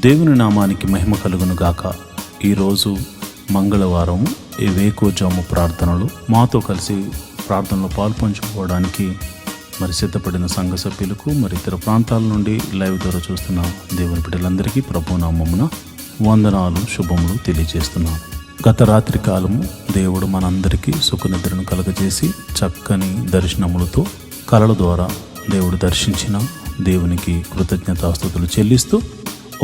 దేవుని నామానికి మహిమ కలుగును గాక. ఈరోజు మంగళవారం వేకువజాము ప్రార్థనలు మాతో కలిసి ప్రార్థనలో పాల్పంచుకోవడానికి మరి సిద్ధపడిన సంఘ సభ్యులకు మరి ఇతర ప్రాంతాల నుండి లైవ్ ద్వారా చూస్తున్న దేవుని బిడ్డలందరికీ ప్రభు నామమున వందనాలు శుభములు తెలియజేస్తున్నాం. గత రాత్రి కాలము దేవుడు మనందరికీ సుఖనిద్రను కలగజేసి చక్కని దర్శనములతో కలల ద్వారా దేవుడు దర్శించిన దేవునికి కృతజ్ఞతాస్తుతులు చెల్లిస్తూ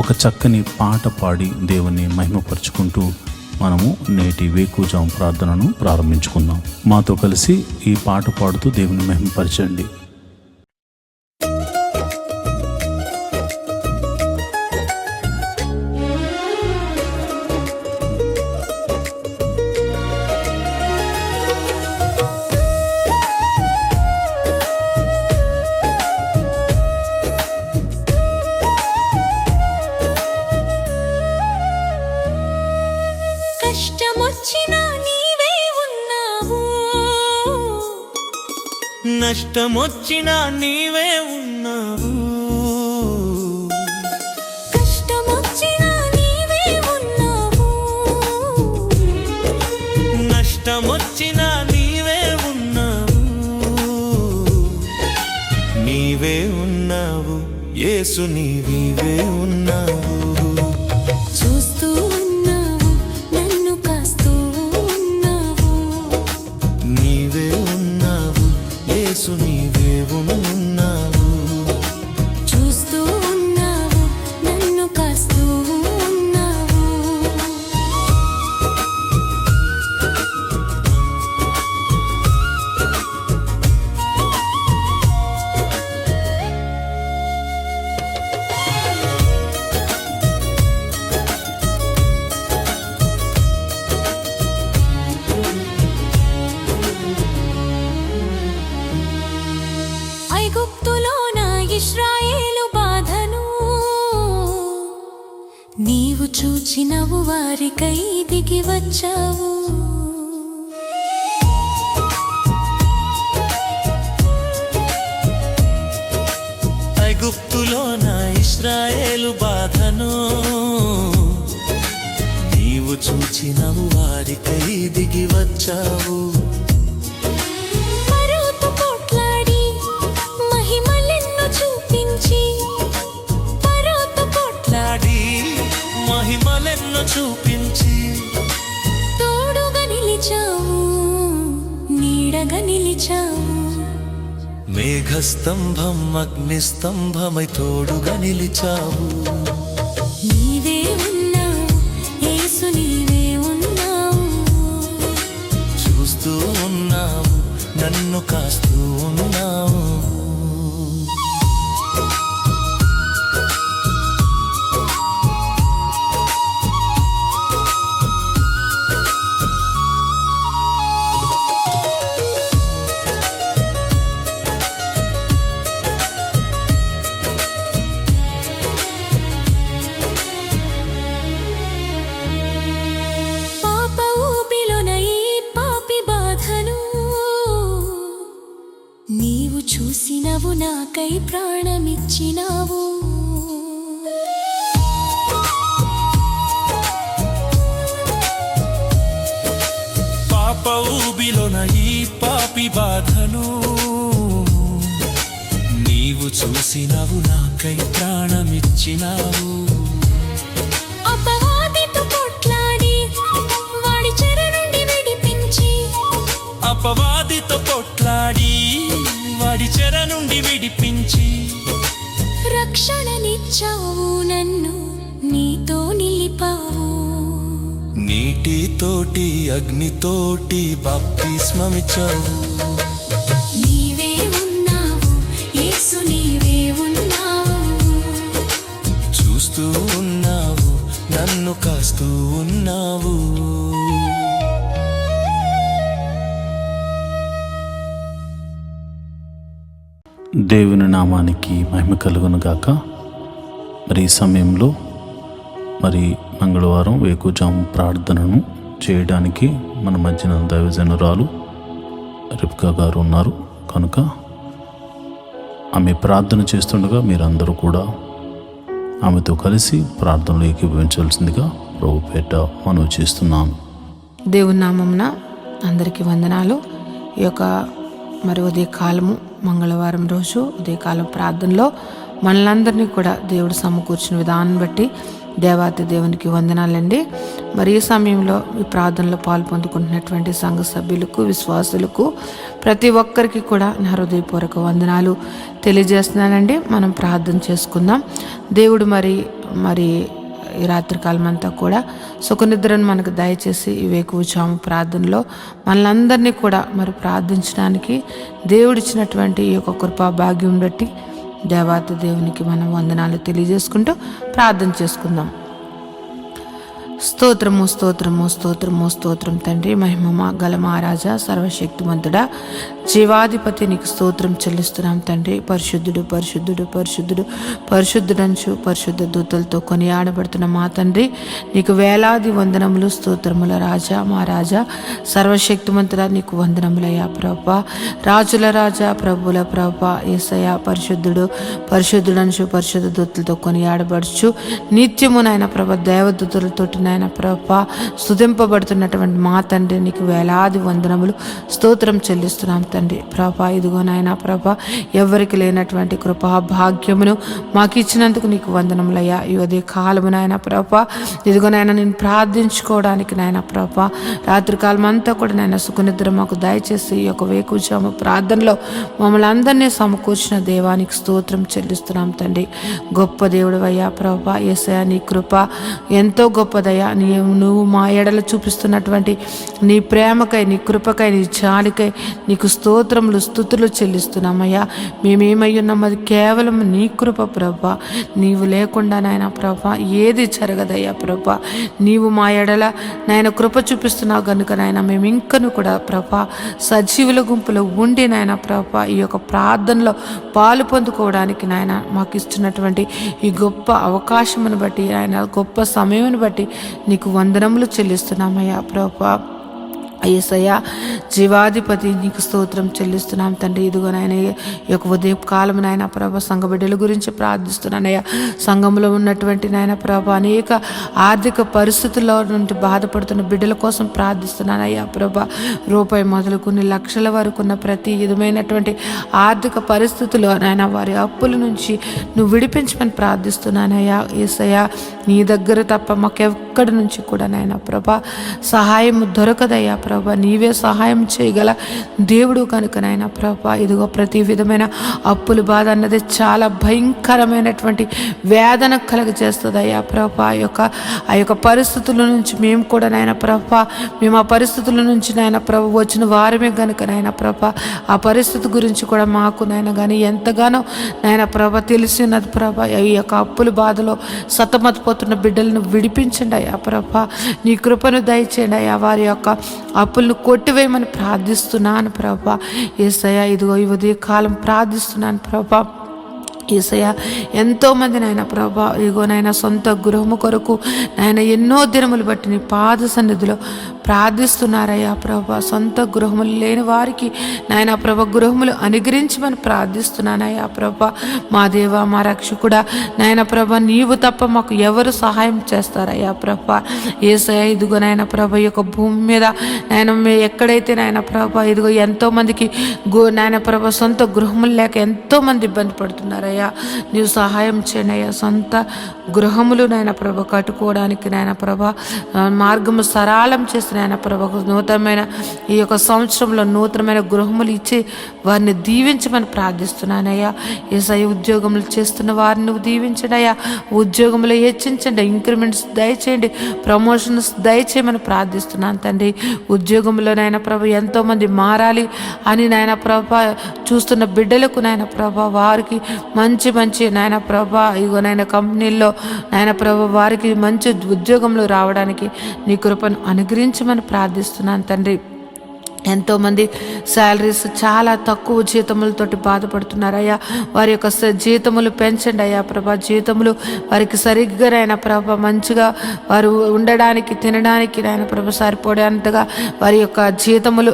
ఒక చక్కని పాట పాడి దేవుని మహిమపరుచుకుంటూ మనము నేటి వేకువజాము ప్రార్థనను ప్రారంభించుకుందాం. మాతో కలిసి ఈ పాట పాడుతూ దేవుని మహిమపరచండి. నష్టమొచ్చినా నీవే ఉన్నావు, కష్టమొచ్చినా నీవే ఉన్నావు, నష్టమొచ్చినా నీవే ఉన్నావు, నీవే ఉన్నావు యేసు, నీవే ఉన్నావు. చూస్తూ ఉన్నావు నన్ను కాస్తూ ఉన్నావు, నీవే ఉన్నావు యేసు, నీవే ఉన్నావు. చూస్తూ ఉన్నావు నన్ను కాస్తూ ఉన్నావు. ఐగుప్తులోన ఇశ్రాయేలు బాధను నీవు చూచినవు, వారికై దిగి వచ్చావు. ఐగుప్తులోన ఇశ్రాయేలు బాధను నీవు చూచినవు, వారికై దిగి వచ్చావు. పరోతో పోట్లాడి మహిమలెన్నో చూపించి, పరోతో నాడి మహిమలెన్నో చూపించి, తోడుగా నిలిచావు, నీడగా నిలిచావు. మేఘస్తంభం అగ్నిస్తంభమై తోడుగా నిలిచావు. నీవే ఉన్నావు యేసు, నీవే ఉన్నావు. చూస్తూ ఉన్నావు నన్ను కాస్తూ ఉన్నావు. పాప ఊబిలోన ఈ పాపి బాధను నీవు చూసినవు, నాకై ప్రాణమిచ్చినావు. పాప ఊబిలోన ఈ పాపి బాధను నీవు చూసినవు, నాకై ప్రాణమిచ్చినావు. అపవాదితో కొట్లాడి వాడి చెర నుండి విడిపించి, అపవాదితో కొట్లాడి వాడి చెర నుండి విడిపించి, రక్షణనిచ్చావు, నన్ను నీతో నిలిపావు. నీటితోటి అగ్నితోటి బాప్తిస్మమిచ్చావు. నీవే ఉన్నావు యేసు, నీవే ఉన్నావు. చూస్తూ ఉన్నావు నన్ను కాస్తూ ఉన్నావు. దేవుని నామానికి మహిమ కలుగును గాక. మరి ఈ సమయంలో మరి మంగళవారం వేకువజాము ప్రార్థనను చేయడానికి మన మధ్యన దైవజనురాలు రిబ్కా గారు ఉన్నారు కనుక ఆమె ప్రార్థన చేస్తుండగా మీరందరూ కూడా ఆమెతో కలిసి ప్రార్థనలో ఏకీభవించవలసిందిగా ప్రభు పేట మనవి చేస్తున్నాను. దేవుని నామమున అందరికీ వందనాలు. ఈ యొక్క మరి ఉదయకాలము మంగళవారం రోజు ఉదయకాలం ప్రార్థనలో మనలందరినీ కూడా దేవుడు సమకూర్చిన విధానం బట్టి దేవాతి దేవునికి వందనాలండి. మరి ఈ సమయంలో ఈ ప్రార్థనలో పాల్పొందుకుంటున్నటువంటి సంఘ సభ్యులకు, విశ్వాసులకు, ప్రతి ఒక్కరికి కూడా నా హృదయపూర్వక వందనాలు తెలియజేస్తున్నానండి. మనం ప్రార్థన చేసుకుందాం. దేవుడు మరి ఈ రాత్రికాలం అంతా కూడా సుఖనిద్రను మనకు దయచేసి ఈ వేకువజాము ప్రార్థనలో మనలందరినీ కూడా మరి ప్రార్థించడానికి దేవుడిచ్చినటువంటి ఈ యొక్క కృపా భాగ్యం బట్టి దేవాతి దేవునికి మనం వందనాలు తెలియజేసుకుంటూ ప్రార్థన చేసుకుందాం. స్తోత్రము స్తోత్రము స్తోత్రము స్తోత్రం తండ్రి, మహిమ గల మహారాజా, సర్వశక్తిమంతుడా, జీవాధిపతి నీకు స్తోత్రం చెల్లిస్తున్నాం తండ్రి. పరిశుద్ధుడు పరిశుద్ధుడు పరిశుద్ధుడు పరిశుద్ధుడంచు పరిశుద్ధ దూతలతో కొనియాడబడుతున్న మా తండ్రి, నీకు వేలాది వందనములు స్తోత్రముల రాజా, మా రాజా, సర్వశక్తిమంతుడా నీకు వందనములయ్యా ప్రభా. రాజుల రాజా, ప్రభుల ప్రభా, యేసయ్యా పరిశుద్ధుడు పరిశుద్ధుడంచు పరిశుద్ధ దూతలతో కొనియాడబడుచు నిత్యము నాయన ప్రభ దేవదూతలతోటి నాయన ప్రభా స్తుతింపబడుతున్నటువంటి మా తండ్రి, నీకు వేలాది వందనములు స్తోత్రం చెల్లిస్తున్నాం తండ్రి. ప్రభా ఇదిగో నాయన ప్రభా, ఎవరికి లేనటువంటి కృపా భాగ్యమును మాకు ఇచ్చినందుకు నీకు వందనములయ్యా. ఈ ఉదయ కాలము నాయన ప్రభా, ఇదిగో నాయన నేను ప్రార్థించుకోవడానికి నాయన ప్రభా రాత్రికాలం అంతా కూడా నాయన సుఖనిద్ర మాకు దయచేసి ఈ యొక్క వేకువజాము ప్రార్థనలో మమ్మల్ని అందరినీ సమకూర్చిన దేవానికి స్తోత్రం చెల్లిస్తున్నాం తండ్రి. గొప్ప దేవుడు అయ్యా ప్రభా, యేసయ్యా నీ కృప ఎంతో గొప్పదయ్యా. నువ్వు మా ఎడల చూపిస్తున్నటువంటి నీ ప్రేమకై, నీ కృపకై, నీ జాలికై నీకు స్తోత్రములు స్తుతులు చెల్లిస్తున్నామయ్యా. మేమేమై ఉన్నాం అది కేవలం నీ కృప ప్రభా. నీవు లేకుండా నాయన ప్రభా ఏది జరగదయ్యా ప్రభా. నీవు మా ఎడల నాయన కృప చూపిస్తున్నావు కనుక నాయన మేము ఇంకను కూడా ప్రభా సజీవుల గుంపులో ఉండి నాయన ప్రభా ఈ యొక్క ప్రార్థనలో పాలు పొందుకోవడానికి నాయన మాకు ఇస్తున్నటువంటి ఈ గొప్ప అవకాశమును బట్టి, ఆయన గొప్ప సమయమును బట్టి నీకు వందనములు చెల్లిస్తున్నామయ్యా ప్రభా. యేసయ్యా జీవాధిపతి నీకు స్తోత్రం చెల్లిస్తున్నాం తండ్రి. ఇదిగో నాయన ఈ యొక్క ఉదయ కాలం నాయన ప్రభ సంఘ బిడ్డల గురించి ప్రార్థిస్తున్నానయ్యా. సంఘంలో ఉన్నటువంటి నాయన ప్రభ అనేక ఆర్థిక పరిస్థితుల్లో నుండి బాధపడుతున్న బిడ్డల కోసం ప్రార్థిస్తున్నానయ్యా ప్రభ. రూపాయి మొదలుకొని లక్షల వరకు ఉన్న ప్రతి విధమైనటువంటి ఆర్థిక పరిస్థితుల్లో నాయన వారి అప్పుల నుంచి నువ్వు విడిపించమని ప్రార్థిస్తున్నానయ్యా. యేసయ్యా నీ దగ్గర తప్ప మాకెక్కడి నుంచి కూడా నాయన ప్రభ సహాయం దొరకదయ్యా ప్రభా. నీవే సహాయం చేయగల దేవుడు కనుక నాయన ప్రభా ఇదిగో ప్రతి విధమైన అప్పుల బాధ అన్నది చాలా భయంకరమైనటువంటి వేదన కలుగజేస్తుంది అయ్యా ప్రభా. ఆ యొక్క పరిస్థితుల నుంచి మేము కూడా నాయన ప్రభా, మేము ఆ పరిస్థితుల నుంచి నాయన ప్రభా వచ్చిన వారమే కనుక నాయన ప్రభా ఆ పరిస్థితి గురించి కూడా మాకు నాయన కానీ ఎంతగానో నాయన ప్రభా తెలిసినది ప్రభా. ఈ యొక్క అప్పుల బాధలో సతమతపోతున్న బిడ్డలను విడిపించండి అయ్యా ప్రభా. నీ కృపను దయచేయండి అయ్యా. వారి యొక్క అప్పులను కొట్టివేయమని ప్రార్థిస్తున్నాను ప్రభా. యేసయ్యా ఇదిగో ఈ ఉదయ కాలం ప్రార్థిస్తున్నాను ప్రభా. యేసయ్యా ఎంతోమంది నాయన ప్రభా ఇగో నాయన సొంత గృహము కొరకు నాయన ఎన్నో దినములు బట్టి నీ పాద సన్నిధిలో ప్రార్థిస్తున్నారయ్యా ప్రభా. సొంత గృహములు లేని వారికి నాయన ప్రభ గృహములు అనుగ్రహించమని ప్రార్థిస్తున్నానయ్యా ప్రభా. మా దేవా మా రక్షకుడా నాయన ప్రభ నీవు తప్ప మాకు ఎవరు సహాయం చేస్తారయ్యా ప్రభా. యేసయ్యా ఇదిగో నాయన ప్రభ ఈ యొక్క భూమి మీద నాయన ఎక్కడైతే నాయన ప్రభ ఇదిగో ఎంతోమందికి నాయన ప్రభ సొంత గృహములు లేక ఎంతోమంది ఇబ్బంది పడుతున్నారయ్యా. నీవు సహాయం చేయండి అయ్యా. సొంత గృహములు నాయన ప్రభ కట్టుకోవడానికి నాయన ప్రభ మార్గము సరళం చేసిన నాయన ప్రభ నూతనమైన ఈ యొక్క సంవత్సరంలో నూతనమైన గృహములు ఇచ్చి వారిని దీవించమని ప్రార్థిస్తున్నానయ్యా. యేసయ్య ఉద్యోగములు చేస్తున్న వారిని నువ్వు దీవించండి అయ్యా. ఉద్యోగములు హెచ్చించండి, ఇంక్రిమెంట్స్ దయచేయండి, ప్రమోషన్స్ దయచేయమని ప్రార్థిస్తున్నాను తండ్రి. ఉద్యోగంలో నాయన ప్రభ ఎంతోమంది మారాలి అని నాయన ప్రభ చూస్తున్న బిడ్డలకు నాయన ప్రభ వారికి మంచి నాయన ప్రభా ఇగో నాయన కంపెనీల్లో నాయన ప్రభా వారికి మంచి ఉద్యోగంలో రావడానికి నీ కృపను అనుగ్రహించమని ప్రార్థిస్తున్నాను తండ్రి. ఎంతోమంది శాలరీస్ చాలా తక్కువ జీతములతోటి బాధపడుతున్నారయ్యా. వారి యొక్క జీతములు పెంచండి అయ్యా ప్రభా. జీతములు వారికి సరిగ్గా నాయన ప్రభా మంచిగా వారు ఉండడానికి తినడానికి నాయన ప్రభా సరిపోయేంతగా వారి యొక్క జీతములు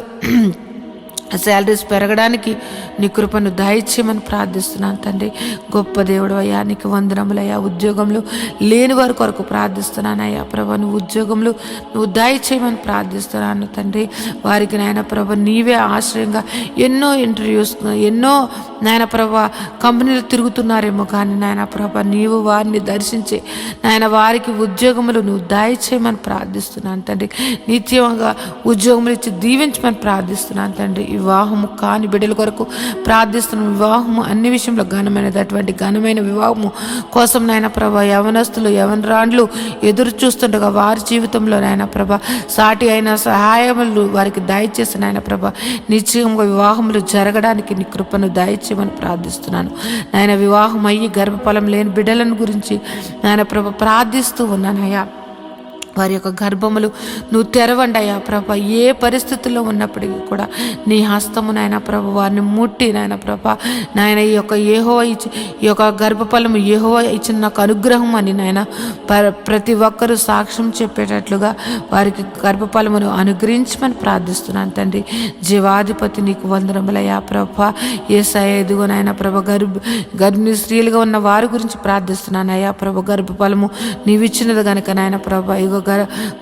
శాలరీస్ పెరగడానికి నీ కృపను దయచేయమని ప్రార్థిస్తున్నాను తండ్రి. గొప్ప దేవుడు అయ్యా, నీకు వందనములయ్యా. ఉద్యోగంలో లేని వారి కొరకు ప్రార్థిస్తున్నానయ్యా ప్రభా. నువ్వు ఉద్యోగంలో నువ్వు దయచేయమని ప్రార్థిస్తున్నాను తండ్రి. వారికి నాయన ప్రభా నీవే ఆశ్రయంగా ఎన్నో ఇంటర్వ్యూస్, ఎన్నో నాయన ప్రభా కంపెనీలు తిరుగుతున్నారేమో కానీ నాయన ప్రభా నీవు వారిని దర్శించి నాయన వారికి ఉద్యోగములు నువ్వు దయచేయమని ప్రార్థిస్తున్నాను తండ్రి. నిత్యంగా ఉద్యోగములు ఇచ్చి దీవించమని ప్రార్థిస్తున్నాను తండ్రి. వివాహము కాని బిడ్డల కొరకు ప్రార్థిస్తున్నాం. వివాహము అన్ని విషయంలో ఘనమైనది. అటువంటి ఘనమైన వివాహము కోసం నాయన ప్రభా యవనస్తులు యవనరాండ్లు ఎదురు చూస్తుండగా వారి జీవితంలో నాయన ప్రభా సాటి అయిన సహాయములు వారికి దయచేసి నాయన ప్రభా నిశ్చయంగా వివాహములు జరగడానికి నీ కృపను దయచేయమని ప్రార్థిస్తున్నాను నాయన. వివాహం అయ్యి గర్భఫలం లేని బిడ్డలను గురించి నాయన ప్రభా ప్రార్థిస్తూ ఉన్నానయ్యా. వారి యొక్క గర్భములు నువ్వు తెరవండి అయ్యా ప్రభా. ఏ పరిస్థితుల్లో ఉన్నప్పటికీ కూడా నీ హస్తము నాయన ప్రభా వారిని ముట్టి నాయన ప్రభా నాయన ఈ యొక్క గర్భఫలము యెహోవా ఇచ్చిన నాకు అనుగ్రహం అని నాయన ప్రతి ఒక్కరూ సాక్ష్యం చెప్పేటట్లుగా వారికి గర్భఫలమును అనుగ్రహించమని ప్రార్థిస్తున్నాను తండ్రి. జీవాధిపతి నీకు వందనములయ్యా ప్రభా. యేసయ్యా ఎదుగో నాయన ప్రభా గర్భిణీ స్త్రీలుగా ఉన్న వారి గురించి ప్రార్థిస్తున్నాను అయ్యా ప్రభా. గర్భఫలము నీవిచ్చినది కనుక నాయన ప్రభా ఇగో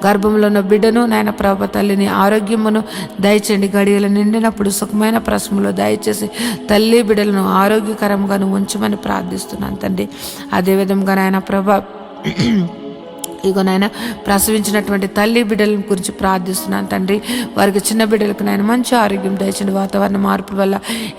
గర్భంలో ఉన్న బిడ్డను నాయన ప్రభా తల్లిని ఆరోగ్యమును దయచేయండి. గడియలు నిండినప్పుడు సుఖమైన ప్రసములో దయచేసి తల్లి బిడ్డలను ఆరోగ్యకరంగా ఉంచమని ప్రార్థిస్తున్నాను తండ్రి. అదేవిధంగా నాయన ప్రభా ఇగో నాయన ప్రసవించినటువంటి తల్లి బిడ్డల గురించి ప్రార్థిస్తున్నాను తండ్రి. వారికి చిన్న బిడ్డలకు నాయన మంచి ఆరోగ్యం దయచండి. వాతావరణ మార్పుల వల్ల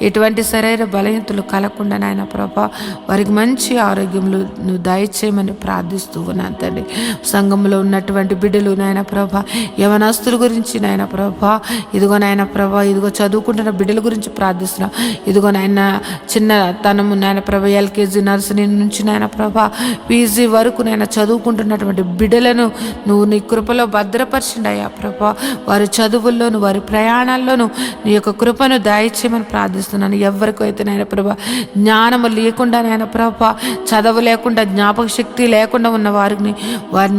ఎటువంటి శరీర బలహీనతలు కలగకుండా నాయన ప్రభా వారికి మంచి ఆరోగ్యంలో నువ్వు దయచేయమని ప్రార్థిస్తూ ఉన్నాను తండ్రి. సంఘంలో ఉన్నటువంటి బిడ్డలు నాయన ప్రభా యవనస్తుల గురించి నాయన ప్రభా ఇదిగో నాయన ప్రభా ఇదిగో చదువుకుంటున్న బిడ్డల గురించి ప్రార్థిస్తున్నా. ఇదిగో నాయన చిన్న తనము నాయన ప్రభా ఎల్కేజీ నర్సరీ నుంచి నాయన ప్రభా పీజీ వరకు నాయన చదువుకుంటున్నటువంటి బిడ్డలను నువ్వు నీ కృపలో భద్రపరిచిండి అయ్యా ప్రభా. వారి చదువుల్లోను వారి ప్రయాణాల్లోనూ నీ యొక్క కృపను దయచేయమని ప్రార్థిస్తున్నాను. ఎవరికైతే నాయన ప్రభా జ్ఞానము లేకుండా నాయన ప్రభా చదువు లేకుండా జ్ఞాపక శక్తి లేకుండా ఉన్న వారిని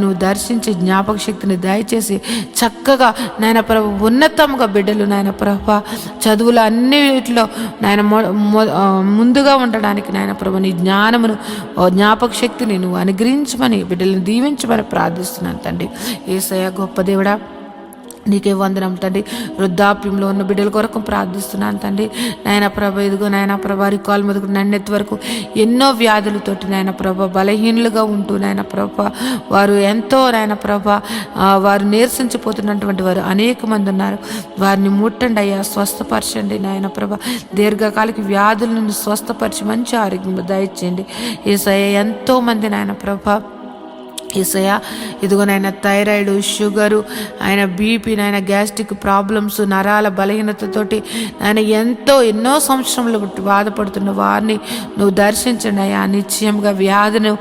నువ్వు దర్శించి జ్ఞాపక శక్తిని దయచేసి చక్కగా నాయన ప్రభా ఉన్నతంగా బిడ్డలు నాయన ప్రభా చదువులు అన్నిటిలో నాయన ముందుగా ఉండడానికి నాయన ప్రభా నీ జ్ఞానమును జ్ఞాపక శక్తిని నువ్వు అనుగ్రహించమని బిడ్డలను దీవించమని ప్రార్థిస్తున్నాను తండ్రి. యేసయ్య గొప్ప దేవుడా నీకే వందనం తండ్రి. వృద్ధాప్యంలో ఉన్న బిడ్డల కొరకు ప్రార్థిస్తున్నాను తండ్రి. నాయన ప్రభ ఇదిగో నాయన ప్రభా రికాల్ మొదలు నన్నెత్తి వరకు ఎన్నో వ్యాధులతోటి నాయన ప్రభ బలహీనులుగా ఉంటూ నాయన ప్రభ వారు ఎంతో నాయన ప్రభ వారు నీరసించిపోతున్నటువంటి వారు అనేక మంది ఉన్నారు. వారిని ముట్టండి అయ్యా, స్వస్థపరచండి నాయన ప్రభ. దీర్ఘకాలిక వ్యాధులను స్వస్థపరిచి మంచి ఆరోగ్యం దయచేయండి. యేసయ్య ఎంతో మంది నాయన ప్రభ యేసయ్యా ఇదిగో నాయన థైరాయిడ్, షుగరు, ఆయన బీపీ, నాయన గ్యాస్ట్రిక్ ప్రాబ్లమ్స్, నరాల బలహీనతతోటి ఆయన ఎన్నో సంవత్సరంలో బాధపడుతున్న వారిని నువ్వు దర్శించండి అయ్యా. నిశ్చయంగా వ్యాధిని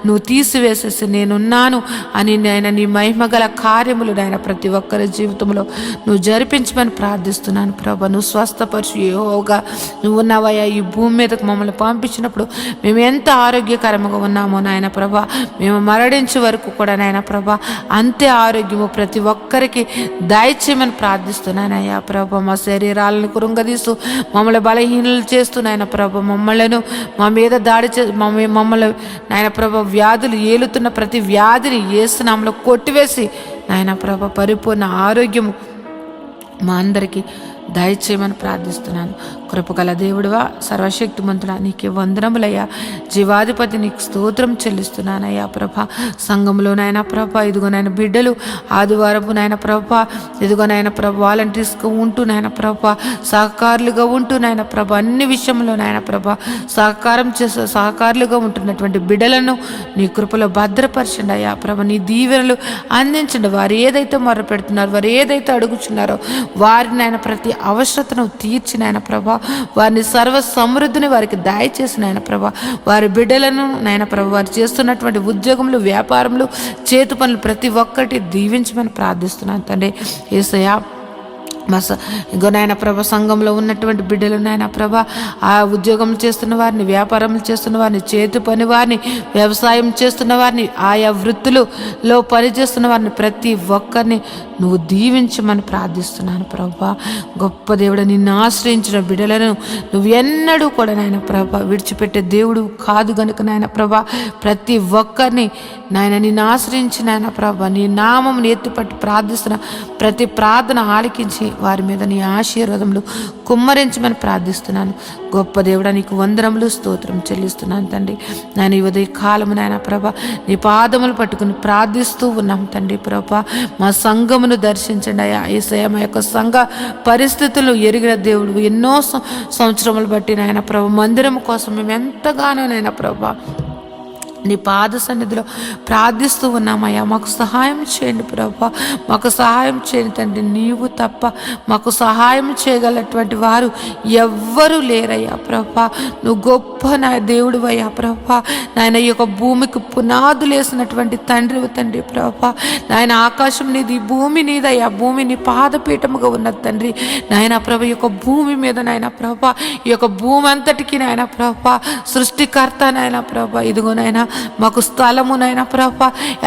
నువ్వు తీసివేసేసి నేనున్నాను అని నాయన నీ మహిమగల కార్యములు నాయన ప్రతి ఒక్కరి జీవితంలో నువ్వు జరిపించమని ప్రార్థిస్తున్నాను ప్రభా. నువ్వు స్వస్థపరిచి యెహోవాగా నువ్వు ఉన్నావయ్యా. ఈ భూమి మీదకు మమ్మల్ని పంపించినప్పుడు మేము ఎంత ఆరోగ్యకరంగా ఉన్నామో నాయన ప్రభా మేము మరణించే వరకు కూడా నాయన ప్రభా అంతే ఆరోగ్యము ప్రతి ఒక్కరికి దయచేయమని ప్రార్థిస్తున్నానయ్యా ప్రభా. మా శరీరాలను కృంగదీస్తూ మమ్మల్ని బలహీనలు చేస్తూ నాయన ప్రభా మా మీద దాడి మమ్మల్ని నాయన ప్రభా వ్యాధులు ఏలుతున్న ప్రతి వ్యాధిని యేసు నామములో కొట్టివేసి నాయన ప్రభా పరిపూర్ణ ఆరోగ్యము మా అందరికీ దయచేయమని ప్రార్థిస్తున్నాను. కృపగల దేవుడువా, సర్వశక్తిమంతుడా, నీకే వందనములయ్యా. జీవాధిపతి నీకు స్తోత్రం చెల్లిస్తున్నానయ్యా ప్రభా. సంఘంలో నాయన ప్రభా ఇదిగో నాయన బిడ్డలు ఆదివారపు నాయన ప్రభా ఇదిగో నాయన ప్రభా వాలంటీర్స్గా ఉంటూ నాయన ప్రభా సహకారులుగా ఉంటూ నాయన ప్రభా అన్ని విషయంలో నాయన ప్రభా సహకారులుగా ఉంటున్నటువంటి బిడ్డలను నీ కృపలో భద్రపరచండి అయ్యా ప్రభా. నీ దీవెనలు అందించండి. వారు ఏదైతే మొర్ర పెడుతున్నారో, వారు ఏదైతే అడుగుచున్నారో వారిని ఆయన ప్రతి అవసరతను తీర్చిన ఆయన ప్రభా వారిని సర్వ సమృద్ధిని వారికి దయచేసిన ఆయన ప్రభా. వారి బిడ్డలను నాయన ప్రభా వారు చేస్తున్నటువంటి ఉద్యోగములు, వ్యాపారములు, చేతు పనులు ప్రతి ఒక్కటి దీవించమని ప్రార్థిస్తున్నాను తండ్రి. యేసయ్యా ఇంకో నాయన ప్రభ సంఘంలో ఉన్నటువంటి బిడ్డలు నాయన ప్రభ ఆ ఉద్యోగం చేస్తున్న వారిని, వ్యాపారం చేస్తున్న వారిని, చేతి పని వారిని, వ్యవసాయం చేస్తున్న వారిని, ఆయా వృత్తులలో పనిచేస్తున్న వారిని ప్రతి ఒక్కరిని నువ్వు దీవించమని ప్రార్థిస్తున్నాను ప్రభా. గొప్ప దేవుడు, నిన్ను ఆశ్రయించిన బిడ్డలను నువ్వు ఎన్నడూ కూడా నాయన ప్రభ విడిచిపెట్టే దేవుడు కాదు గనుక నాయన ప్రభ ప్రతి ఒక్కరిని నాయన నిన్ను ఆశ్రయించి నాయన ప్రభ నీ నామం ఎత్తిపట్టి ప్రార్థిస్తున్న ప్రతి ప్రార్థన ఆలకించి వారి మీద నీ ఆశీర్వాదములు కుమ్మరించమని ప్రార్థిస్తున్నాను. గొప్ప దేవుడా, నీకు వందనములు స్తోత్రం చెల్లిస్తున్నాను తండ్రి. నేను ఈ ఉదయ కాలము నాయన ప్రభ నీ పాదములు పట్టుకుని ప్రార్థిస్తూ ఉన్నాం తండ్రి ప్రభ. మా సంఘమును దర్శించండి అయ్యా. యేసయ్య మా యొక్క సంఘ పరిస్థితులు ఎరిగిన దేవుడు, ఎన్నో సంవత్సరములు బట్టి నాయన ప్రభ మందిరం కోసం మేము ఎంతగానో నాయన ప్రభ నీ పాద సన్నిధిలో ప్రార్థిస్తూ ఉన్నామయ్యా. మాకు సహాయం చేయండి ప్రభా, మాకు సహాయం చేయండి తండ్రి. నీవు తప్ప మాకు సహాయం చేయగలటువంటి వారు ఎవ్వరూ లేరయ్యా ప్రభా. నువ్వు గొప్ప నా దేవుడు అయ్యా ప్రభా. నాయన ఈ యొక్క భూమికి పునాదులు వేసినటువంటి తండ్రి ప్రభా. నాయన ఆకాశం నీది, భూమి నీదయ్యా. భూమి నీ పాదపీఠముగా ఉన్నది తండ్రి. నాయన ప్రభ ఈ యొక్క భూమి మీద నాయన ప్రభా, ఈ యొక్క భూమి అంతటికి నాయన ప్రభా సృష్టికర్త నాయన ప్రభా. ఇదిగో నాయన మాకు స్థలమునైనా ప్రభా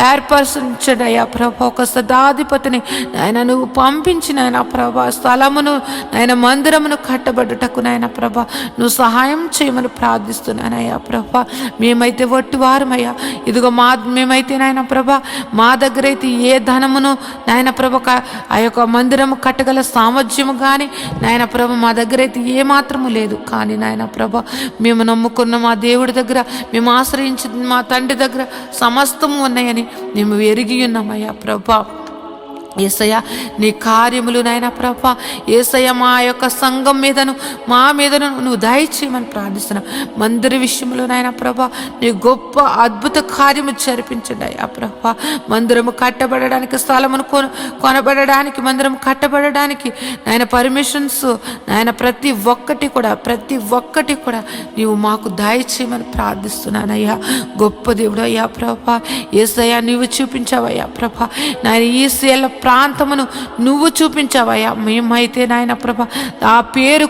ఏర్పరచండి అయ్యా ప్రభా. ఒక సదాధిపతిని నాయన నువ్వు పంపించినైనా ప్రభా స్థలమును నాయన మందిరమును కట్టబడుటకు నాయన ప్రభా నువ్వు సహాయం చేయమని ప్రార్థిస్తున్నానయ్యా ప్రభా. మేమైతే వట్టివారమయ్యా. ఇదిగో మేమైతే నాయన ప్రభా మా దగ్గర అయితే ఏ ధనమును నాయన ప్రభ ఆ యొక్క మందిరము కట్టగల సామర్థ్యము కానీ నాయన ప్రభ మా దగ్గర అయితే ఏ మాత్రము లేదు. కానీ నాయన ప్రభ మేము నమ్ముకున్న మా దేవుడి దగ్గర, మేము ఆశ్రయించిన మా తండ్రి దగ్గర సమస్తము ఉన్నాయని మేము ఎరిగి ఉన్నామయ్యా ప్రభా. యేసయ్య నీ కార్యములు నాయన ప్రభా, యేసయ్య మా యొక్క సంఘం మీదను మా మీదను నువ్వు దయచేయమని ప్రార్థిస్తున్నావు. మందిర విషయంలో నాయన ప్రభా నీ గొప్ప అద్భుత కార్యము జరిపించండి అయ్యా ప్రభా. మందిరము కట్టబడడానికి, స్థలమును కొనబడడానికి, మందిరం కట్టబడడానికి నాయన పర్మిషన్స్ నాయన ప్రతి ఒక్కటి కూడా నీవు మాకు దయచేయమని ప్రార్థిస్తున్నానయ్యా. గొప్ప దేవుడు అయ్యా ప్రభా. యేసయ్య నీవు చూపించావయ్యా ప్రభా. నాయన ఈ సేల ప్రాంతమును నువ్వు చూపించావయ్యా. మేమైతే నాయన ప్రభా ఆ పేరు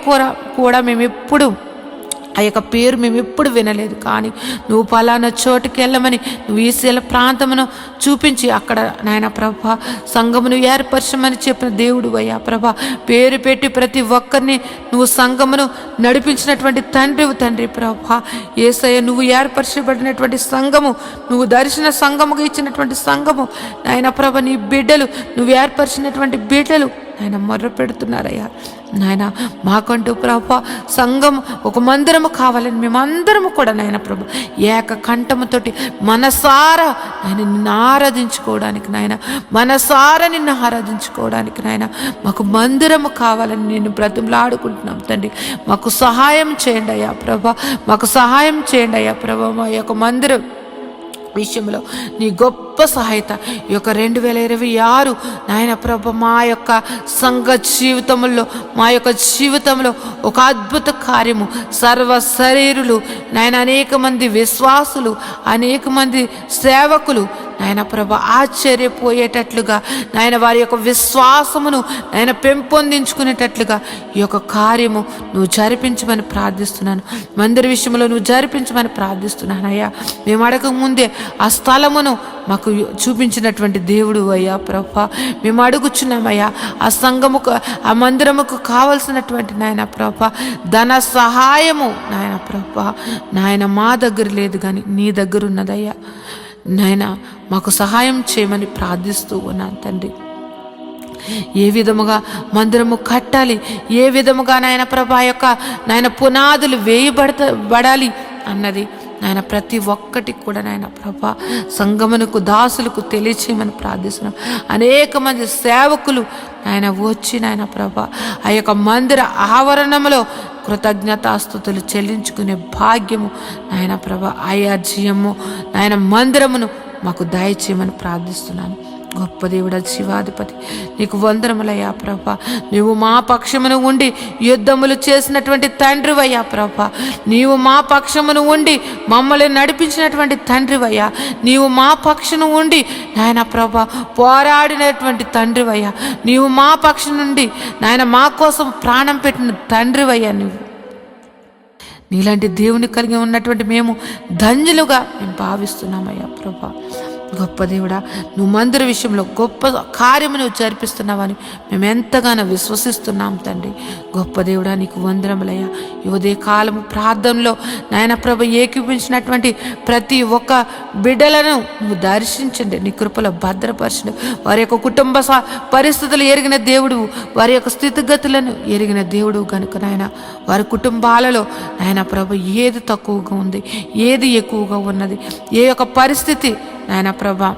కూడా మేము ఎప్పుడు వినలేదు. కానీ నువ్వు పలానా చోటుకి వెళ్ళమని నువ్వు ఈసేల ప్రాంతమును చూపించి అక్కడ నాయన ప్రభా సంఘమును ఏర్పరచమని చెప్పిన దేవుడు అయ్యా ప్రభా. పేరు పెట్టి ప్రతి ఒక్కరిని నువ్వు సంఘమును నడిపించినటువంటి తండ్రి ప్రభా. యేసయ్య నువ్వు ఏర్పరచబడినటువంటి సంఘము, నువ్వు దర్శన సంఘముగా ఇచ్చినటువంటి సంఘము నాయన ప్రభ నీ బిడ్డలు, నువ్వు ఏర్పరిచినటువంటి బిడ్డలు నాయన మొర్ర పెడుతున్నారయ్యా. నాయన మాకంటూ ప్రభా సంఘం ఒక మందిరము కావాలని మేమందరము కూడా నాయన ప్రభు ఏక కంఠముతోటి మనసారా నిన్ను ఆరాధించుకోవడానికి నాయన మాకు మందిరము కావాలని నేను బ్రతిమలాడుకుంటున్నాం తండ్రి. మాకు సహాయం చేయండి అయ్యా ప్రభా, మాకు సహాయం చేయండి అయ్యా ప్రభా. మా యొక్క మందిరం విషయంలో నీ గొప్ప సహాయత ఈ యొక్క 2026 నాయన ప్రభ మా యొక్క సంఘ జీవితంలో ఒక అద్భుత కార్యము, సర్వ శరీరులు నాయన అనేక మంది విశ్వాసులు, అనేక మంది సేవకులు నాయన ప్రభ ఆశ్చర్యపోయేటట్లుగా నాయన వారి యొక్క విశ్వాసమును నాయన పెంపొందించుకునేటట్లుగా ఈ యొక్క కార్యము నువ్వు జరిపించమని ప్రార్థిస్తున్నాను. మందిర విషయంలో నువ్వు జరిపించమని ప్రార్థిస్తున్నాను అయ్యా. మేము అడగక ముందే ఆ స్థలమును మాకు చూపించినటువంటి దేవుడు అయ్యా ప్రభా. మేము అడుగుచున్నామయ్యా ఆ సంఘముకు, ఆ మందిరముకు కావలసినటువంటి నాయన ప్రభా ధన సహాయము నాయన ప్రభా నాయన మా దగ్గర లేదు కానీ నీ దగ్గర ఉన్నదయ్యా. నాయన మాకు సహాయం చేయమని ప్రార్థిస్తూ ఉన్నాను తండ్రి. ఏ విధముగా మందిరము కట్టాలి, ఏ విధముగా నాయన ప్రభా యొక్క నాయన పునాదులు వేయబడాలి అన్నది నాయన ప్రతి ఒక్కటి కూడా నాయన ప్రభా సంగమునకు దాసులకు తెలియచేయమని ప్రార్థిస్తున్నాం. అనేక మంది సేవకులు నాయన వచ్చి నాయన ప్రభా ఆ యొక్క మందిర ఆవరణంలో కృతజ్ఞతాస్తుతులు చెల్లించుకునే భాగ్యము నాయన ప్రభా, ఆయాజ్యము నాయన మందిరమును మాకు దయచేయమని ప్రార్థిస్తున్నాను. గొప్ప దేవుడా, జీవాధిపతి నీకు వందనములయ్యా ప్రభా. నీవు మా పక్షమును ఉండి యుద్ధములు చేసినటువంటి తండ్రివయ్యా ప్రభా. నీవు మా పక్షమును ఉండి మమ్మల్ని నడిపించినటువంటి తండ్రివయ్యా. నీవు మా పక్షమును ఉండి నాయన ప్రభా పోరాడినటువంటి తండ్రివయ్యా. నీవు మా పక్షం నుండి నాయన మా కోసం ప్రాణం పెట్టిన తండ్రివయ్యా. నీలాంటి దేవుని కలిగి ఉన్నటువంటి మేము ధన్యులుగా మేము భావిస్తున్నామయ్యా ప్రభా. గొప్ప దేవుడా, నువ్వు మందిర విషయంలో గొప్ప కార్యము నువ్వు జరిపిస్తున్నావని మేము ఎంతగానో విశ్వసిస్తున్నాం తండ్రి. గొప్ప దేవుడా, నీకు వందనములయ్యా. ఈ ఉదయ కాలము ప్రార్థనలో నాయన ప్రభ ఏకీపించినటువంటి ప్రతి ఒక్క బిడ్డలను నువ్వు దర్శించండి, నీ కృపలో భద్రపరచండి. వారి యొక్క కుటుంబ పరిస్థితులు ఎరిగిన దేవుడు, వారి యొక్క స్థితిగతులను ఎరిగిన దేవుడు కనుక నాయన వారి కుటుంబాలలో నాయన ప్రభ ఏది తక్కువగా ఉంది, ఏది ఎక్కువగా ఉన్నది, ఏ యొక్క పరిస్థితి నాయన ప్రభా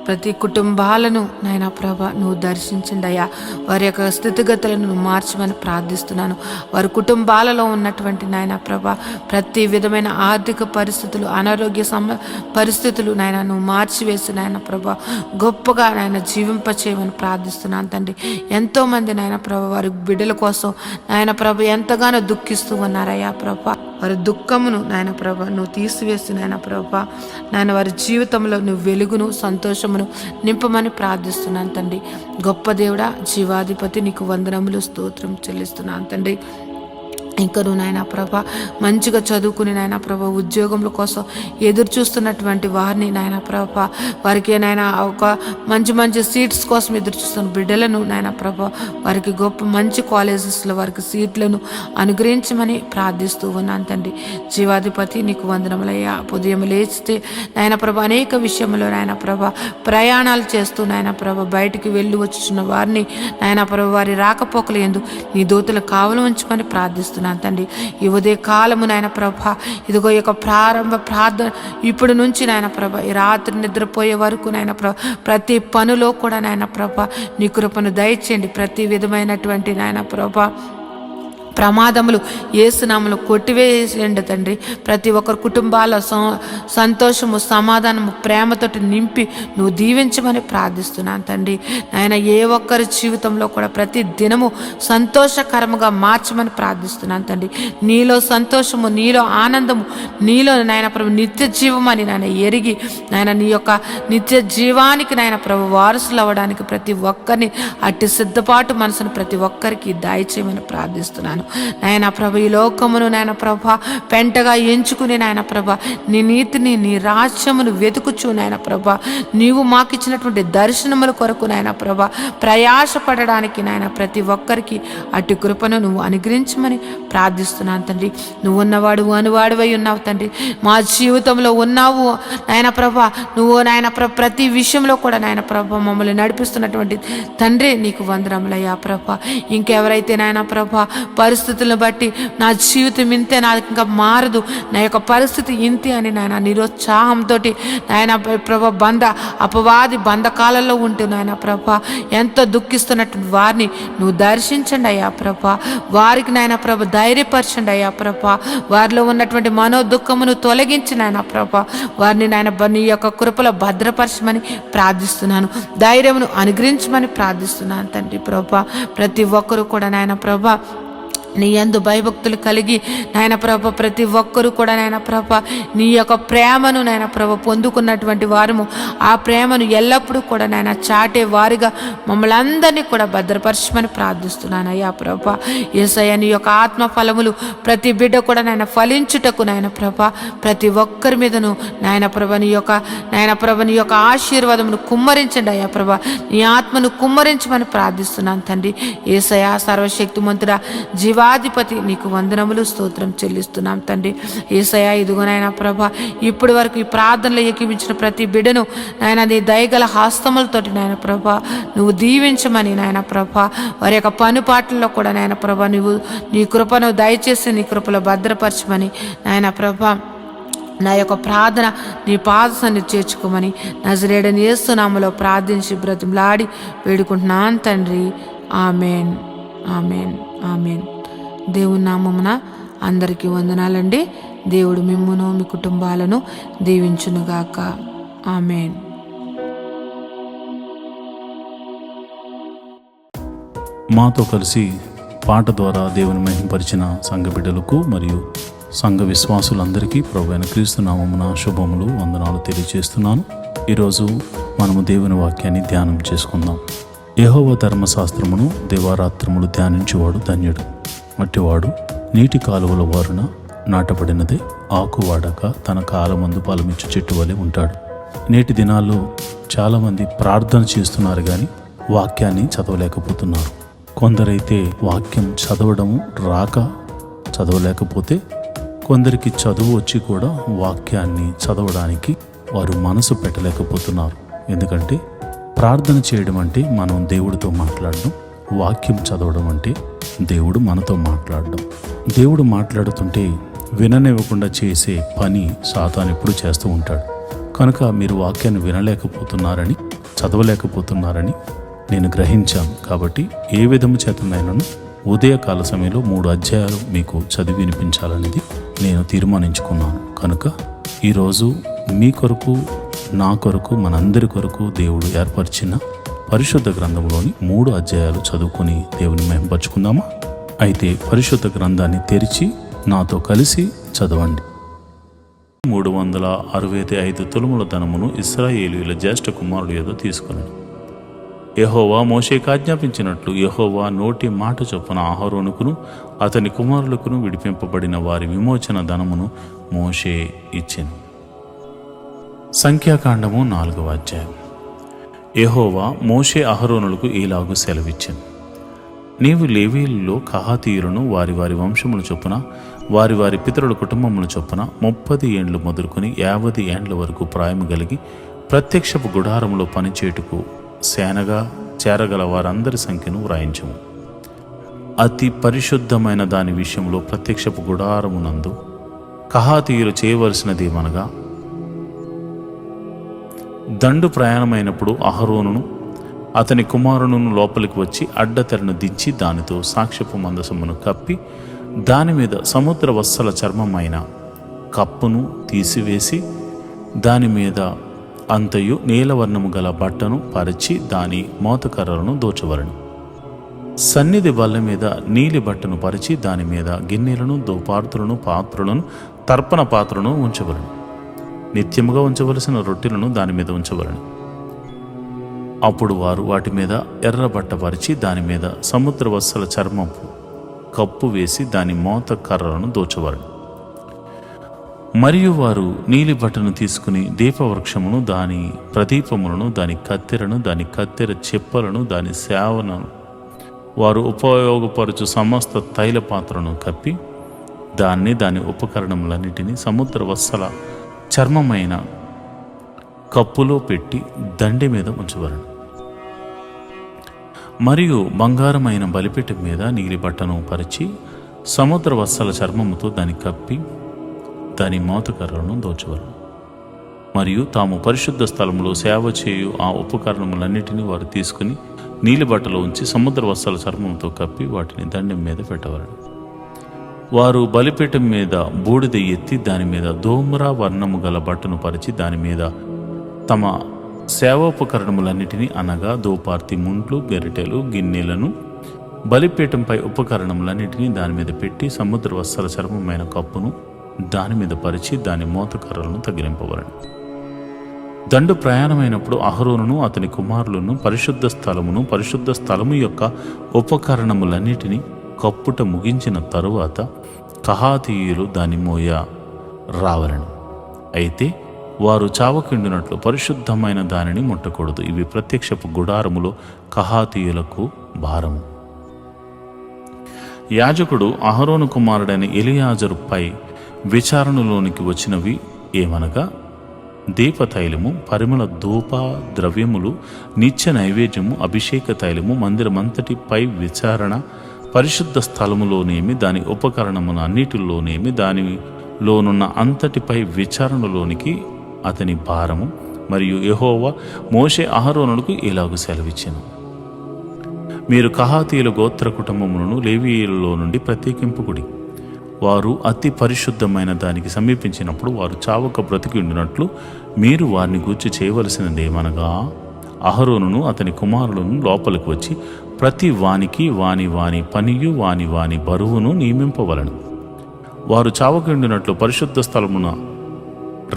ప్రతి కుటుంబాలను నాయన ప్రభ నువ్వు దర్శించండి అయ్యా. వారి యొక్క స్థితిగతులను నువ్వు మార్చమని ప్రార్థిస్తున్నాను. వారి కుటుంబాలలో ఉన్నటువంటి నాయన ప్రభ ప్రతి విధమైన ఆర్థిక పరిస్థితులు, అనారోగ్య పరిస్థితులు నాయన నువ్వు మార్చివేసి నాయన ప్రభ గొప్పగా నాయన జీవింపచేయమని ప్రార్థిస్తున్నాను తండ్రి. ఎంతోమంది నాయన ప్రభ వారి బిడ్డల కోసం నాయన ప్రభ ఎంతగానో దుఃఖిస్తూ ఉన్నారయ్యా ప్రభ. వారి దుఃఖమును నాయన ప్రభ నువ్వు తీసివేసి నాయన ప్రభ నాయన వారి జీవితంలో నువ్వు వెలుగును, సంతోషమును నింపమని ప్రార్థిస్తున్నాను తండ్రి. గొప్ప దేవుడా, జీవాధిపతి నీకు వందనములు, స్తోత్రం చెల్లిస్తున్నాను తండ్రి. ఇంకను నాయన ప్రభ మంచిగా చదువుకుని నాయన ప్రభ ఉద్యోగముల కోసం ఎదురు చూస్తున్నటువంటి వారిని నాయన ప్రభ వారికి నాయన ఒక మంచి సీట్స్ కోసం ఎదురు చూస్తున్న బిడ్డలను నాయన ప్రభ వారికి గొప్ప మంచి కాలేజెస్లో వారికి సీట్లను అనుగ్రహించమని ప్రార్థిస్తూ ఉన్నాను తండ్రి. జీవాధిపతి నీకు వందనములయ్యా. ఉదయం లేచితే నాయన ప్రభ అనేక విషయంలో నాయన ప్రభ ప్రయాణాలు చేస్తూ నాయన ప్రభ బయటికి వెళ్ళి వచ్చుచున్న వారిని నాయన ప్రభ వారి రాకపోకలు ఎందు నీ దూతలు కావలు ఉంచమని ప్రార్థిస్తున్నాను తండ్రి. ఈ ఉదయ కాలము నాయన ప్రభ ఇదిగో ఈ యొక్క ప్రారంభ ప్రార్థన ఇప్పుడు నుంచి నాయన ప్రభ ఈ రాత్రి నిద్రపోయే వరకు నాయన ప్రభ ప్రతి పనిలో కూడా నాయన ప్రభ నీ కృపను దయచేయండి. ప్రతి విధమైనటువంటి నాయన ప్రభ ప్రమాదములు యేసునామములో కొట్టివేయండి తండ్రి. ప్రతి ఒక్కరి కుటుంబాల సంతోషము, సమాధానము, ప్రేమతోటి నింపి నువ్వు దీవించమని ప్రార్థిస్తున్నాను తండ్రి. నాయన ఏ ఒక్కరి జీవితంలో కూడా ప్రతి దినము సంతోషకరముగా మార్చమని ప్రార్థిస్తున్నాను తండ్రి. నీలో సంతోషము, నీలో ఆనందము, నీలో నాయన ప్రభు నిత్య జీవమని నాయన ఎరిగి నాయన నీ యొక్క నిత్య జీవానికి నాయన ప్రభు వారసులు అవ్వడానికి ప్రతి ఒక్కరిని అట్టి సిద్ధపాటు మనసును ప్రతి ఒక్కరికి దయచేయమని ప్రార్థిస్తున్నాను నాయన ప్రభ. ఈ లోకమును నాయన ప్రభ పెంటగా ఎంచుకుని నాయన ప్రభ నీ నీతిని, నీ రాజ్యమును వెతుకుచు నాయన ప్రభ నీవు మాకిచ్చినటువంటి దర్శనముల కొరకు నాయన ప్రభ ప్రయాసపడడానికి నాయన ప్రతి ఒక్కరికి అట్టి కృపను నువ్వు అనుగ్రహించమని ప్రార్థిస్తున్నాను తండ్రి. నువ్వు ఉన్నవాడు అనువాడువై ఉన్నావు తండ్రి. మా జీవితంలో ఉన్నావు నాయన ప్రభ. నువ్వు నాయన ప్రతి విషయంలో కూడా నాయన ప్రభ మమ్మల్ని నడిపిస్తున్నటువంటి తండ్రి నీకు వందనములయ్యా ప్రభ. ఇంకెవరైతే నాయన ప్రభ పరిస్థితులను బట్టి నా జీవితం ఇంతే, నాకు ఇంకా మారదు, నా యొక్క పరిస్థితి ఇంతే అని నాయన నిరుత్సాహంతో నాయన ప్రభ అపవాది బంధకాలలో ఉంటూ నాయన ప్రభ ఎంతో దుఃఖిస్తున్నట్టు వారిని నువ్వు దర్శించండి అయ్యా ప్రభ. వారికి నాయన ప్రభ ధైర్యపరచండి అయ్యా ప్రభ. వారిలో ఉన్నటువంటి మనోదుఖమును తొలగించి నాయన ప్రభ వారిని నాయన నీ యొక్క కృపలో భద్రపరచమని ప్రార్థిస్తున్నాను. ధైర్యమును అనుగ్రహించమని ప్రార్థిస్తున్నాను తండ్రి ప్రభ. ప్రతి ఒక్కరూ కూడా నాయన ప్రభ నీ యందు భయభక్తులు కలిగి నాయన ప్రభ ప్రతి ఒక్కరూ కూడా నాయన ప్రభ నీ యొక్క ప్రేమను నాయన ప్రభ పొందుకున్నటువంటి వారము ఆ ప్రేమను ఎల్లప్పుడూ కూడా నాయన చాటే వారిగా మమ్మల్ని అందరినీ కూడా భద్రపరచమని ప్రార్థిస్తున్నాను అయ్యా ప్రభ. యేసయ్య నీ యొక్క ఆత్మ ఫలములు ప్రతి బిడ్డ కూడా నాయన ఫలించుటకు నాయన ప్రభ ప్రతి ఒక్కరి మీదను నాయన ప్రభ నీ యొక్క ఆశీర్వాదమును కుమ్మరించండి అయ్యా ప్రభ. నీ ఆత్మను కుమ్మరించమని ప్రార్థిస్తున్నాను తండ్రి. యేసయ్య సర్వశక్తిమంతుడా, జీవాధిపతి నీకు వందనములు, స్తోత్రం చెల్లిస్తున్నాం తండ్రి. యేసయ్య ఇదిగోనైనా ప్రభ ఇప్పటి వరకు ఈ ప్రార్థనలు ఏకీపించిన ప్రతి బిడ్డను నాయన నీ దయగల హస్తములతోటి నాయన ప్రభ నువ్వు దీవించమని నాయన ప్రభ వారి యొక్క పనుపాట్లలో కూడా నాయన ప్రభ నువ్వు నీ కృపను దయచేసి నీ కృపలో భద్రపరచమని నాయన ప్రభ నా యొక్క ప్రార్థన నీ పాదసన్ని చేర్చుకోమని నజరేయుడైన యేసు నామములో ప్రార్థించి బ్రతిమలాడి వేడుకుంటున్నాను తండ్రి. Amen, amen, amen. దేవుని నామమున అందరికీ వందనాలండి. దేవుడు మిమ్మును మీ కుటుంబాలను దీవించునుగాక. ఆమెన్. మాతో కలిసి పాట ద్వారా దేవుని మహింపరిచిన సంఘ బిడ్డలకు మరియు సంఘ విశ్వాసులందరికీ ప్రభువైన క్రీస్తు నామమున శుభములు వందనాలు తెలియజేస్తున్నాను. ఈరోజు మనము దేవుని వాక్యాన్ని ధ్యానం చేసుకుందాం. యెహోవా ధర్మశాస్త్రమును దివారాత్రములు ధ్యానించువాడు ధన్యుడు. అట్టివాడు నీటి కాలువల వారున నాటబడినదే ఆకు వాడక తన కాలమందు ఫలమిచ్చు చెట్టు వలె ఉంటాడు. నేటి దినాల్లో చాలామంది ప్రార్థన చేస్తున్నారు కానీ వాక్యాన్ని చదవలేకపోతున్నారు. కొందరైతే వాక్యం చదవడము రాక చదవలేకపోతే, కొందరికి చదువు వచ్చి కూడా వాక్యాన్ని చదవడానికి వారు మనసు పెట్టలేకపోతున్నారు. ఎందుకంటే ప్రార్థన చేయడం అంటే మనం దేవుడితో మాట్లాడడం, వాక్యం చదవడం అంటే దేవుడు మనతో మాట్లాడడం. దేవుడు మాట్లాడుతుంటే విననివ్వకుండా చేసే పని సాతాను ఎప్పుడు చేస్తూ ఉంటాడు. కనుక మీరు వాక్యాన్ని వినలేకపోతున్నారని, చదవలేకపోతున్నారని నేను గ్రహించాను. కాబట్టి ఏ విధము చేతనైనాను ఉదయకాల సమయంలో 3 అధ్యాయాలు మీకు చదివి వినిపించాలనేది నేను తీర్మానించుకున్నాను. కనుక ఈరోజు మీ కొరకు, నా కొరకు, మనందరి కొరకు దేవుడు ఏర్పరిచిన పరిశుద్ధ గ్రంథంలోని 3 అధ్యాయాలు చదువుకొని దేవుని మహింపరచుకుందామా? అయితే పరిశుద్ధ గ్రంథాన్ని తెరిచి నాతో కలిసి చదవండి. 365 తులముల ధనమును ఇశ్రాయేలీయుల జ్యేష్ఠ కుమారుడు ఏదో తీసుకున్నాడు. యెహోవా మోషేకు ఆజ్ఞాపించినట్లు యెహోవా నోటి మాట చొప్పున అహరోనుకును అతని కుమారులకును విడిపింపబడిన వారి విమోచన ధనమును మోషే ఇచ్చెను. సంఖ్యాకాండము 4వ అధ్యాయం. యెహోవా మోషే అహరోనులకు ఈలాగు సెలవిచ్చెను. నీవు లేవీయులలో కహాతీయులను వారి వారి వంశముల చొప్పున వారి వారి పితరుల కుటుంబముల చొప్పున 30 ఏండ్లు మొదలుకొని 50 ఏండ్ల వరకు ప్రాయము కలిగి ప్రత్యక్షపు గుడారములో పనిచేటుకు సేనగా చేరగల వారందరి సంఖ్యను వ్రాయించము. అతి పరిశుద్ధమైన దాని విషయంలో ప్రత్యక్షపు గుడారమునందు కహాతీయులు చేయవలసినదేమనగా, దండు ప్రయాణమైనప్పుడు అహరోనును అతని కుమారులను లోపలికి వచ్చి అడ్డతెరను దించి దానితో సాక్ష్యపు మందసమును కప్పి దాని మీద సముద్ర వత్సల చర్మమైన కప్పును తీసివేసి దాని మీద అంతయు నీలవర్ణము గల బట్టను పరిచి దాని మోతకర్రలను దోచవలను. సన్నిధి బల్ల మీద నీలి బట్టను పరిచి దాని మీద గిన్నెలను, దోపార్తులను, పాత్రలను, తర్పణ పాత్రలను ఉంచవలను. నిత్యముగా ఉంచవలసిన రొట్టెలను దాని మీద ఉంచవలను. అప్పుడు వారు వాటి మీద ఎర్ర బట్ట పరిచి దాని మీద సముద్ర వత్సల చర్మపు కప్పు వేసి దాని మోత కర్రలను దోచవలను. మరియు వారు నీలి బట్టను తీసుకుని దీపవృక్షమును, దాని ప్రదీపములను, దాని కత్తెరను, దాని కత్తెర చెప్పలను, దాని సేవనను, వారు ఉపయోగపరచు సమస్త తైల పాత్రను కప్పి దాన్ని దాని ఉపకరణములన్నిటినీ సముద్ర వత్సల చర్మమైన కప్పులో పెట్టి దండి మీద ఉంచవలను. మరియు బంగారమైన బలిపీఠం మీద నీలి బట్టను పరిచి సముద్ర వత్సల చర్మముతో దాన్ని కప్పి దాని మోతకర్రలను దోచవలను. మరియు తాము పరిశుద్ధ స్థలములో సేవ చేయు ఆ ఉపకరణములన్నిటినీ వారు తీసుకుని నీలి బట్టలో ఉంచి సముద్ర వత్సల చర్మంతో కప్పి వాటిని దండెం మీద పెట్టవలను. వారు బలిపీఠం మీద బూడిద ఎత్తి దాని మీద ధూమ్ర వర్ణము గల బట్టను పరిచి దాని మీద తమ సేవోపకరణములన్నిటినీ అనగా దోపార్తి ముండ్లు, గరిటెలు, గిన్నెలను, బలిపీఠంపై ఉపకరణములన్నిటినీ దాని మీద పెట్టి సముద్ర వత్సల చర్మమైన కప్పును దాని మీద పరిచి దాని మోతకర్రలను తగిలింపవలను. దండు ప్రయాణమైనప్పుడు అహరోనును అతని కుమారులను పరిశుద్ధ స్థలము యొక్క ఉపకరణములన్నిటినీ కప్పుట ముగించిన తరువాత కహాతీయులు దాని మోయ రావలను. అయితే వారు చావకుండినట్లు పరిశుద్ధమైన దానిని ముట్టకూడదు. ఇవి ప్రత్యక్షపు గుడారములో కహాతీయులకు భారము. యాజకుడు అహరోను కుమారుడైన ఎలియాజరుపై విచారణలోనికి వచ్చినవి ఏమనగా, దీపతైలము, పరిమళ ధూప ద్రవ్యములు, నిత్య నైవేద్యము, అభిషేక తైలము, మందిరమంతటిపై విచారణ, పరిశుద్ధ స్థలములోనేమి దాని ఉపకరణమున అన్నిటిలోనేమి దానిలోనున్న అంతటిపై విచారణలోనికి అతని భారము. మరియు యెహోవా మోషే అహరోనులకు ఇలాగు సెలవిచ్చెను. మీరు కహాతీయుల గోత్ర కుటుంబములను లేవీయులలో నుండి ప్రత్యేకింపుకుడి. వారు అతి పరిశుద్ధమైన దానికి సమీపించినప్పుడు వారు చావక బ్రతికి ఉండినట్లు మీరు వారిని గూర్చి చేయవలసినదేమనగా, అహరోనును అతని కుమారులను లోపలికి వచ్చి ప్రతి వానికి వాని వాని పనియు వాని వాని బరువును నియమింపవలను. వారు చావకుండినట్లు పరిశుద్ధ స్థలమున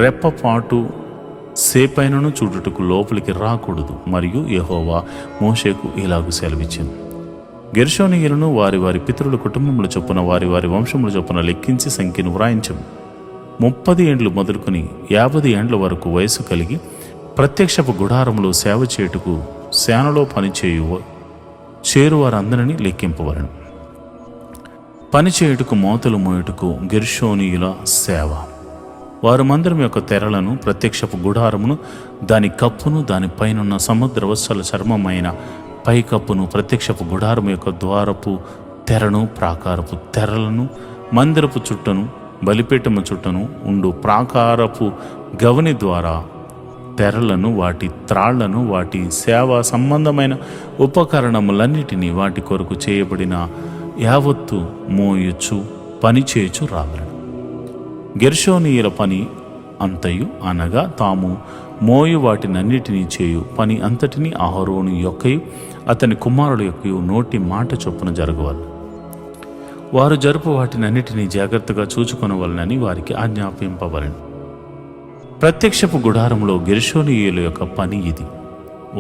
రెప్పపాటు సేపైనను చూడుటకు లోపలికి రాకూడదు. మరియు యెహోవా మోషేకు ఇలాగు సెలవిచ్చెను, గెర్షోనీయులను వారి వారి పితరుల కుటుంబముల చొప్పున వారి వారి వంశముల చొప్పున లెక్కించి సంఖ్యను వ్రాయించము. 30 ఏండ్లు మొదలుకొని 50 ఏండ్ల వరకు వయసు కలిగి ప్రత్యక్షపు గుడారములో సేవ చేయుటకు సేనలో పనిచేయు చేరువారందరినీ లెక్కింపవలను. పనిచేయుటకు మోతలు మోయుటకు గెర్షోనీయుల సేవ. వారు మందిరం యొక్క తెరలను, ప్రత్యక్షపు గుడారమును, దాని కప్పును, దానిపైనున్న సముద్ర వత్సల చర్మమైన పైకప్పును, ప్రత్యక్షపు గుడారము యొక్క ద్వారపు తెరను, ప్రాకారపు తెరలను, మందిరపు చుట్టను, బలిపీఠము చుట్టను ఉండు ప్రాకారపు గవని ద్వారా తెరలను, వాటి త్రాళ్లను, వాటి సేవా సంబంధమైన ఉపకరణములన్నిటినీ వాటి కొరకు చేయబడిన యావత్తు మోయుచు పనిచేయుచు రావలను. గెర్షోనీయుల పని అంతయు అనగా తాము మోయు వాటినన్నిటినీ చేయు పని అంతటినీ అహరోను యొక్కయు అతని కుమారుల యొక్కయు నోటి మాట చొప్పున జరగవలను. వారు జరుపు వాటినన్నిటినీ జాగ్రత్తగా చూచుకొనవలనని వారికి ఆజ్ఞాపింపవలను. ప్రత్యక్షపు గుడారంలో గెర్షోనీయుల యొక్క పని ఇది.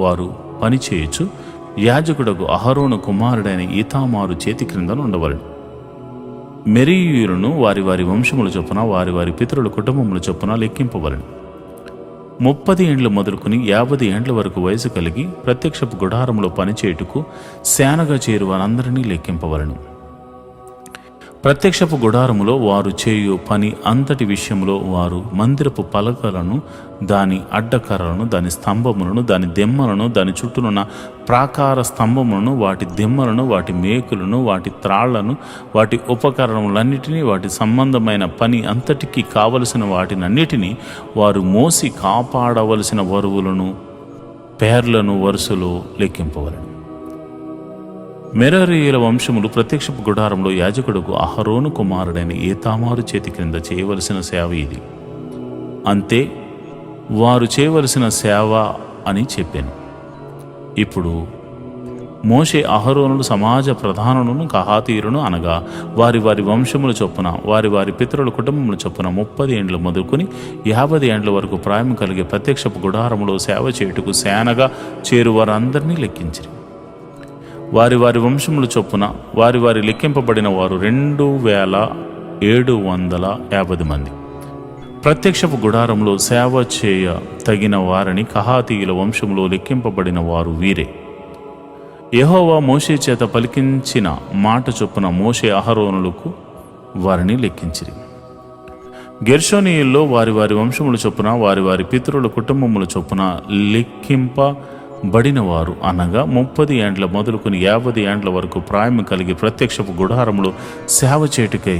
వారు పని చేయొచ్చు యాజకుడకు అహరోను కుమారుడైన ఈతామారు చేతి క్రింద ఉండవలను. మెరీయులను వారి వారి వంశముల చొప్పున వారి వారి పితరుల కుటుంబముల చొప్పున లెక్కింపవలను. 30 ఏండ్లు మొదలుకొని 50 ఏండ్ల వరకు వయసు కలిగి ప్రత్యక్షపు గుడారములో పనిచేయుటకు సేనగా చేరు వారందరినీ లెక్కింపవలను. ప్రత్యక్షపు గుడారములో వారు చేయు పని అంతటి విషయంలో వారు మందిరపు పలకలను, దాని అడ్డకర్రలను, దాని స్తంభములను, దాని దెమ్మలను, దాని చుట్టూనున్న ప్రాకార స్తంభములను, వాటి దెమ్మలను, వాటి మేకులను, వాటి త్రాళ్లను, వాటి ఉపకరణములన్నిటినీ, వాటి సంబంధమైన పని అంతటికీ కావలసిన వాటినన్నిటినీ వారు మోసి కాపాడవలసిన బరువులను, పేర్లను వరుసలో లెక్కింపవలను. మెరారీయుల వంశములు ప్రత్యక్షపు గుడారంలో యాజకుడుకు అహరోను కుమారుడైన ఈతామారు చేతి క్రింద చేయవలసిన సేవ ఇది. అంతే వారు చేయవలసిన సేవ అని చెప్పాను. ఇప్పుడు మోషే అహరోనులు సమాజ ప్రధానులను కహాతీయులను అనగా వారి వారి వంశముల చొప్పున వారి వారి పితరుల కుటుంబముల చొప్పున 30 ఏండ్లు మొదలుకొని 50 ఏండ్ల వరకు ప్రాయం కలిగే ప్రత్యక్షపు గుడారములో సేవ చేయుటకు సేనగా చేరు వారందరినీ లెక్కించిరి. వారి వారి వంశముల చొప్పున వారి వారి లెక్కింపబడిన వారు 2750 మంది. ప్రత్యక్షపు గుడారంలో సేవ చేయ తగిన వారిని కహాతీయుల వంశములో లెక్కింపబడిన వారు వీరే. యెహోవా మోషే చేత పలికించిన మాట చొప్పున మోషే అహరోనులకు వారిని లెక్కించిరి. గెర్షోనీయుల్లో వారి వారి వంశముల చొప్పున వారి వారి పితరుల కుటుంబముల చొప్పున లెక్కింపబడిన వారు అనగా 30 ఏండ్ల మొదలుకొని 50 ఏండ్ల వరకు ప్రాయం కలిగి ప్రత్యక్షపు గుడారములో సేవ చేటుకై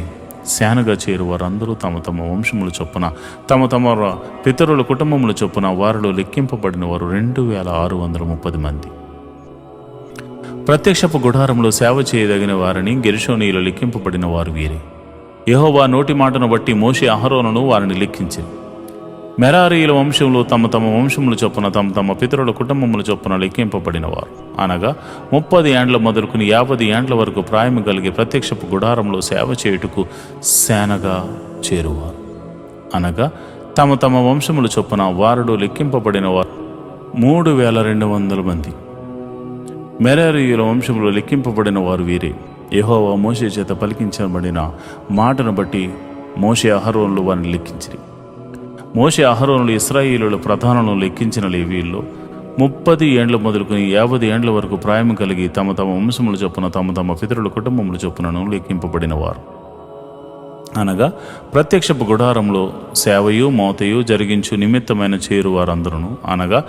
సేనగా చేరు వారందరూ తమ తమ వంశముల చొప్పున తమ తమ పితరుల కుటుంబముల చొప్పున వారిలో లెక్కింపబడిన వారు 2630 మంది. ప్రత్యక్షపు గుడారంలో సేవ చేయదగిన వారిని గెర్షోనీయులు లెక్కింపబడిన వారు వీరే. యెహోవా నోటి మాటను బట్టి మోషే అహరోనును వారిని లెక్కించారు. మెరారీయుల వంశంలో తమ తమ వంశముల చొప్పున తమ తమ పితరుల కుటుంబముల చొప్పున లెక్కింపబడిన వారు అనగా 30 ఏండ్ల మొదలుకుని 50 ఏండ్ల వరకు ప్రాయం కలిగే ప్రత్యక్షపు గుడారంలో సేవ చేయుటకు సేనగా చేరువారు అనగా తమ తమ వంశముల చొప్పున వారిలో లెక్కింపబడిన వారు 3200 మంది. మెరారీయుల వంశంలో లెక్కింపబడిన వారు వీరే. యెహోవా మోషే చేత పలికించబడిన మాటను బట్టి మోషే అహరోనులు వారిని లెక్కించిరి. మోషే అహరోనులు ఇశ్రాయేలుల ప్రధానులను లెక్కించిన లేవీయుల్లో 30 ఏండ్ల మొదలుకొని 50 ఏండ్ల వరకు ప్రాయం కలిగి తమ తమ వంశముల చొప్పున తమ తమ పితరుల కుటుంబముల చొప్పునను లెక్కింపబడిన వారు అనగా ప్రత్యక్షపు గుడారంలో సేవయు మోతయు జరిగించు నిమిత్తమైన చేరు వారందరూ అనగా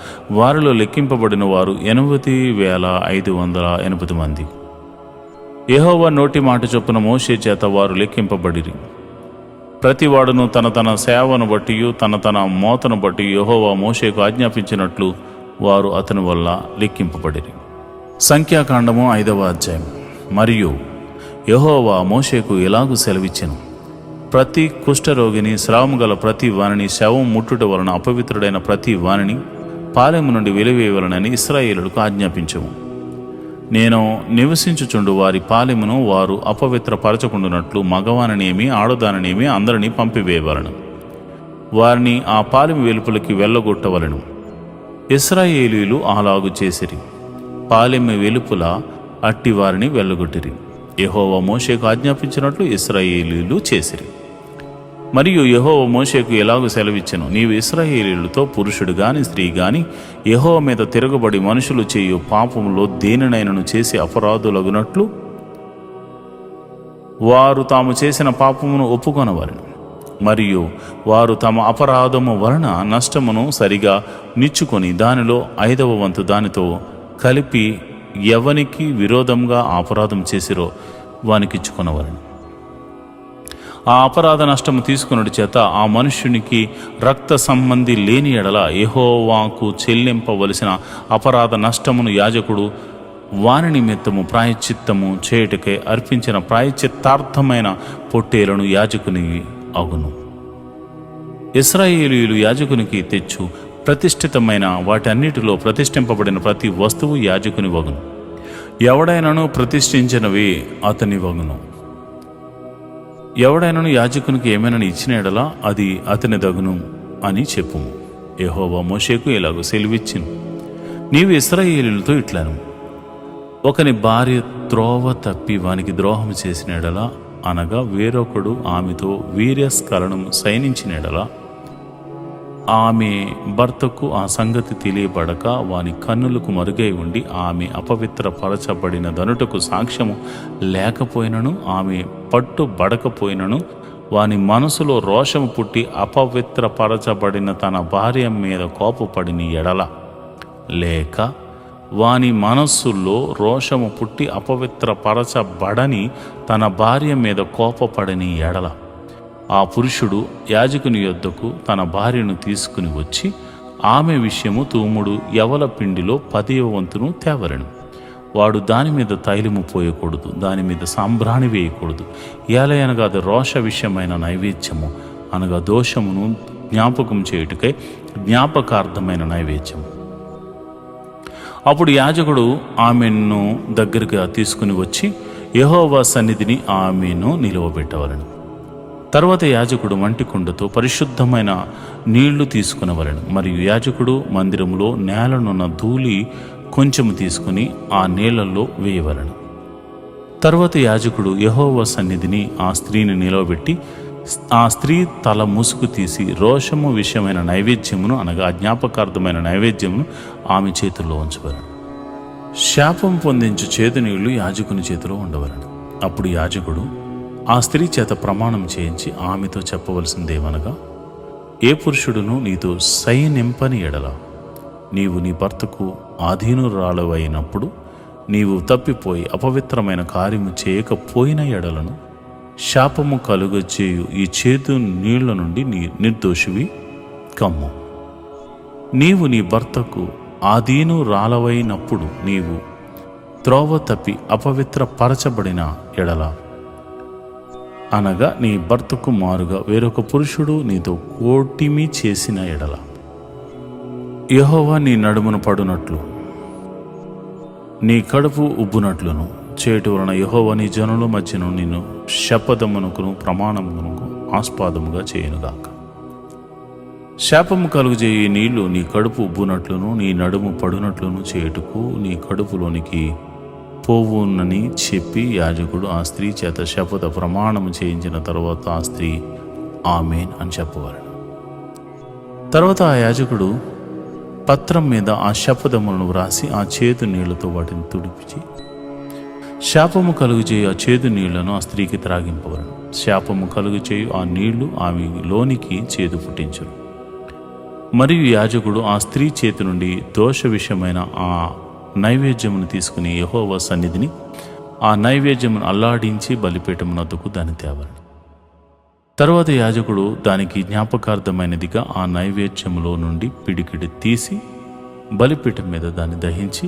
వారిలో లెక్కింపబడిన వారు 8580 మంది. యెహోవా నోటి మాట చొప్పున మోషే చేత వారు లెక్కింపబడిరి. ప్రతివాడును తన తన సేవను బట్టి తన తన మోతను బట్టి యెహోవా మోషేకు ఆజ్ఞాపించినట్లు వారు అతని వల్ల లెక్కింపబడిరి. సంఖ్యాకాండము 5వ అధ్యాయం. మరియు యెహోవా మోషేకు ఇలాగు సెలవిచ్చెను, ప్రతి కుష్ఠరోగిని స్రావము గల ప్రతి వానిని శవం ముట్టుట వలన అపవిత్రుడైన ప్రతి వానిని పాలెము నుండి వెలివేయవలనని ఇశ్రాయేలులకు ఆజ్ఞాపించము. నేను నివసించుచుండు వారి పాలెమును వారు అపవిత్రపరచకుండునట్లు మగవానినేమి ఆడదానినేమి అందరినీ పంపివేయవలను, వారిని ఆ పాలెము వెలుపలికి వెళ్ళగొట్టవలను. ఇశ్రాయేలీయులు అలాగు చేసిరి. పాలెము వెలుపల అట్టి వారిని వెళ్ళగొట్టిరి. యెహోవా మోషేకు ఆజ్ఞాపించినట్లు ఇశ్రాయేలీయులు చేసిరి. మరియు యెహోవా మోషేకు ఎలాగూ సెలవిచ్చెను, నీవు ఇశ్రాయేలీయులతో పురుషుడు గాని స్త్రీ గాని యెహోవా మీద తిరగబడి మనుషులు చేయు పాపములో దేనినైనను చేసి అపరాధులగునట్లు వారు తాము చేసిన పాపమును ఒప్పుకొనవలెను. మరియు వారు తమ అపరాధము వలన నష్టమును సరిగా నిచ్చుకొని దానిలో 5వ వంతు దానితో కలిపి ఎవనికి విరోధంగా అపరాధం చేసిరో వానికిచ్చుకొనవలెను. ఆ అపరాధ నష్టము తీసుకున్నటి చేత ఆ మనుష్యునికి రక్త సంబంధి లేని ఎడల యెహోవాకు చెల్లింపవలసిన అపరాధ నష్టమును యాజకుడు వాని నిమిత్తము ప్రాయశ్చిత్తము చేయుటకై అర్పించిన ప్రాయశ్చిత్తార్థమైన పొట్టేలను యాజకుని అగును. ఇశ్రాయేలీయులు యాజకునికి తెచ్చు ప్రతిష్ఠితమైన వాటన్నిటిలో ప్రతిష్ఠింపబడిన ప్రతి వస్తువు యాజకుని వగును. ఎవడైనను ప్రతిష్ఠించినవి అతని వగును. ఎవడైనను యాజకునికి ఏమైనా ఇచ్చిన ఎడలా అది అతని దగును అని చెప్పుము. యెహోవా మోషేకు ఇలాగూ సెలవిచ్చెను, నీవు ఇశ్రాయేలీయులతో ఇట్లను, ఒకని భార్య త్రోవ తప్పి వానికి ద్రోహం చేసిన ఎడలా, అనగా వేరొకడు ఆమెతో వీర్యస్ఖలనం సైనించిన ఎడలా, ఆమె భర్తకు ఆ సంగతి తెలియబడక వాని కన్నులకు మరుగై ఉండి ఆమె అపవిత్రపరచబడిన దనుటకు సాక్ష్యము లేకపోయినను, ఆమె పట్టుబడకపోయినను, వాని మనసులో రోషము పుట్టి అపవిత్రపరచబడిన తన భార్య మీద కోపపడిన ఎడల, లేక వాని మనస్సులో రోషము పుట్టి అపవిత్రపరచబడని తన భార్య మీద కోపపడని ఎడల, ఆ పురుషుడు యాజకుని యొద్దకు తన భార్యను తీసుకుని వచ్చి ఆమె విషయము తూముడు యవల పిండిలో 10వ వంతును తేవలెను. వాడు దాని మీద తైలము పోయకూడదు, దాని మీద సాంబ్రాణి వేయకూడదు. ఏలయనగా అది రోష విషయమైన నైవేద్యము, అనగా దోషమును జ్ఞాపకం చేయుటకై జ్ఞాపకార్థమైన నైవేద్యము. అప్పుడు యాజకుడు ఆమెను దగ్గరగా తీసుకుని వచ్చి యెహోవా సన్నిధిని ఆమెను నిలువబెట్టవలెను. తర్వాత యాజకుడు మంటికుండతో పరిశుద్ధమైన నీళ్లు తీసుకునవలెను. మరియు యాజకుడు మందిరములో నేలనున్న ధూళి కొంచెము తీసుకుని ఆ నీళ్లలో వేయవలెను. తర్వాత యాజకుడు యెహోవా సన్నిధిని ఆ స్త్రీని నిలవబెట్టి ఆ స్త్రీ తల ముసుగు తీసి రోషము విషయమైన నైవేద్యమును, అనగా జ్ఞాపకార్థమైన నైవేద్యమును ఆమె చేతుల్లో ఉంచవలెను. శాపం పొందించు చేదు నీళ్లు యాజకుని చేతిలో ఉండవలెను. అప్పుడు యాజకుడు ఆ స్త్రీ చేత ప్రమాణం చేయించి ఆమెతో చెప్పవలసిందేమనగా, ఏ పురుషుడును నీతో నింపని ఎడల నీవు నీ భర్తకు ఆధీనురాలవైనప్పుడు నీవు తప్పిపోయి అపవిత్రమైన కార్యము చేయకపోయిన ఎడలను శాపము కలుగజేయు ఈ చేదు నీళ్ల నుండి నీ నిర్దోషివి కమ్ము. నీవు నీ భర్తకు ఆధీనురాలవైనప్పుడు నీవు త్రోవ తప్పి అపవిత్రపరచబడిన ఎడల, అనగా నీ భర్తకు మారుగా వేరొక పురుషుడు నీతో కోటిమి చేసిన ఎడల, యెహోవా నీ నడుమును పడునట్లు నీ కడుపు ఉబ్బునట్లును చేటు వలన యెహోవా నీ జనుల మధ్యను నిన్ను శపథమునకును ప్రమాణమునకు ఆస్పాదముగా చేయునుగాక. శాపము కలుగజేయి నీళ్లు నీ కడుపు ఉబ్బునట్లును నీ నడుము పడునట్లును చేయుటకు నీ కడుపులోనికి పోవునని చెప్పి యాజకుడు ఆ స్త్రీ చేత శపథ ప్రమాణము చేయించిన తర్వాత ఆ స్త్రీ ఆమేన్ అని చెప్పవలెను. తర్వాత ఆ యాజకుడు పత్రం మీద ఆ శపథములను వ్రాసి ఆ చేదు నీళ్లతో వాటిని తుడిచి శాపము కలుగుచేయు ఆ చేదు నీళ్లను ఆ స్త్రీకి త్రాగింపవలను. శాపము కలుగుచేయు ఆ నీళ్లు ఆమెలోనికి చేదు పుట్టించును. మరియు యాజకుడు ఆ స్త్రీ చేతి నుండి దోష విషయమైన ఆ నైవేద్యమును తీసుకుని యెహోవా సన్నిధిని ఆ నైవేద్యమును అల్లాడించి బలిపీఠమునొద్దకు దాన్ని తేవలను. తరువాత యాజకుడు దానికి జ్ఞాపకార్థమైనదిగా ఆ నైవేద్యములో నుండి పిడికిడి తీసి బలిపీఠం మీద దాన్ని దహించి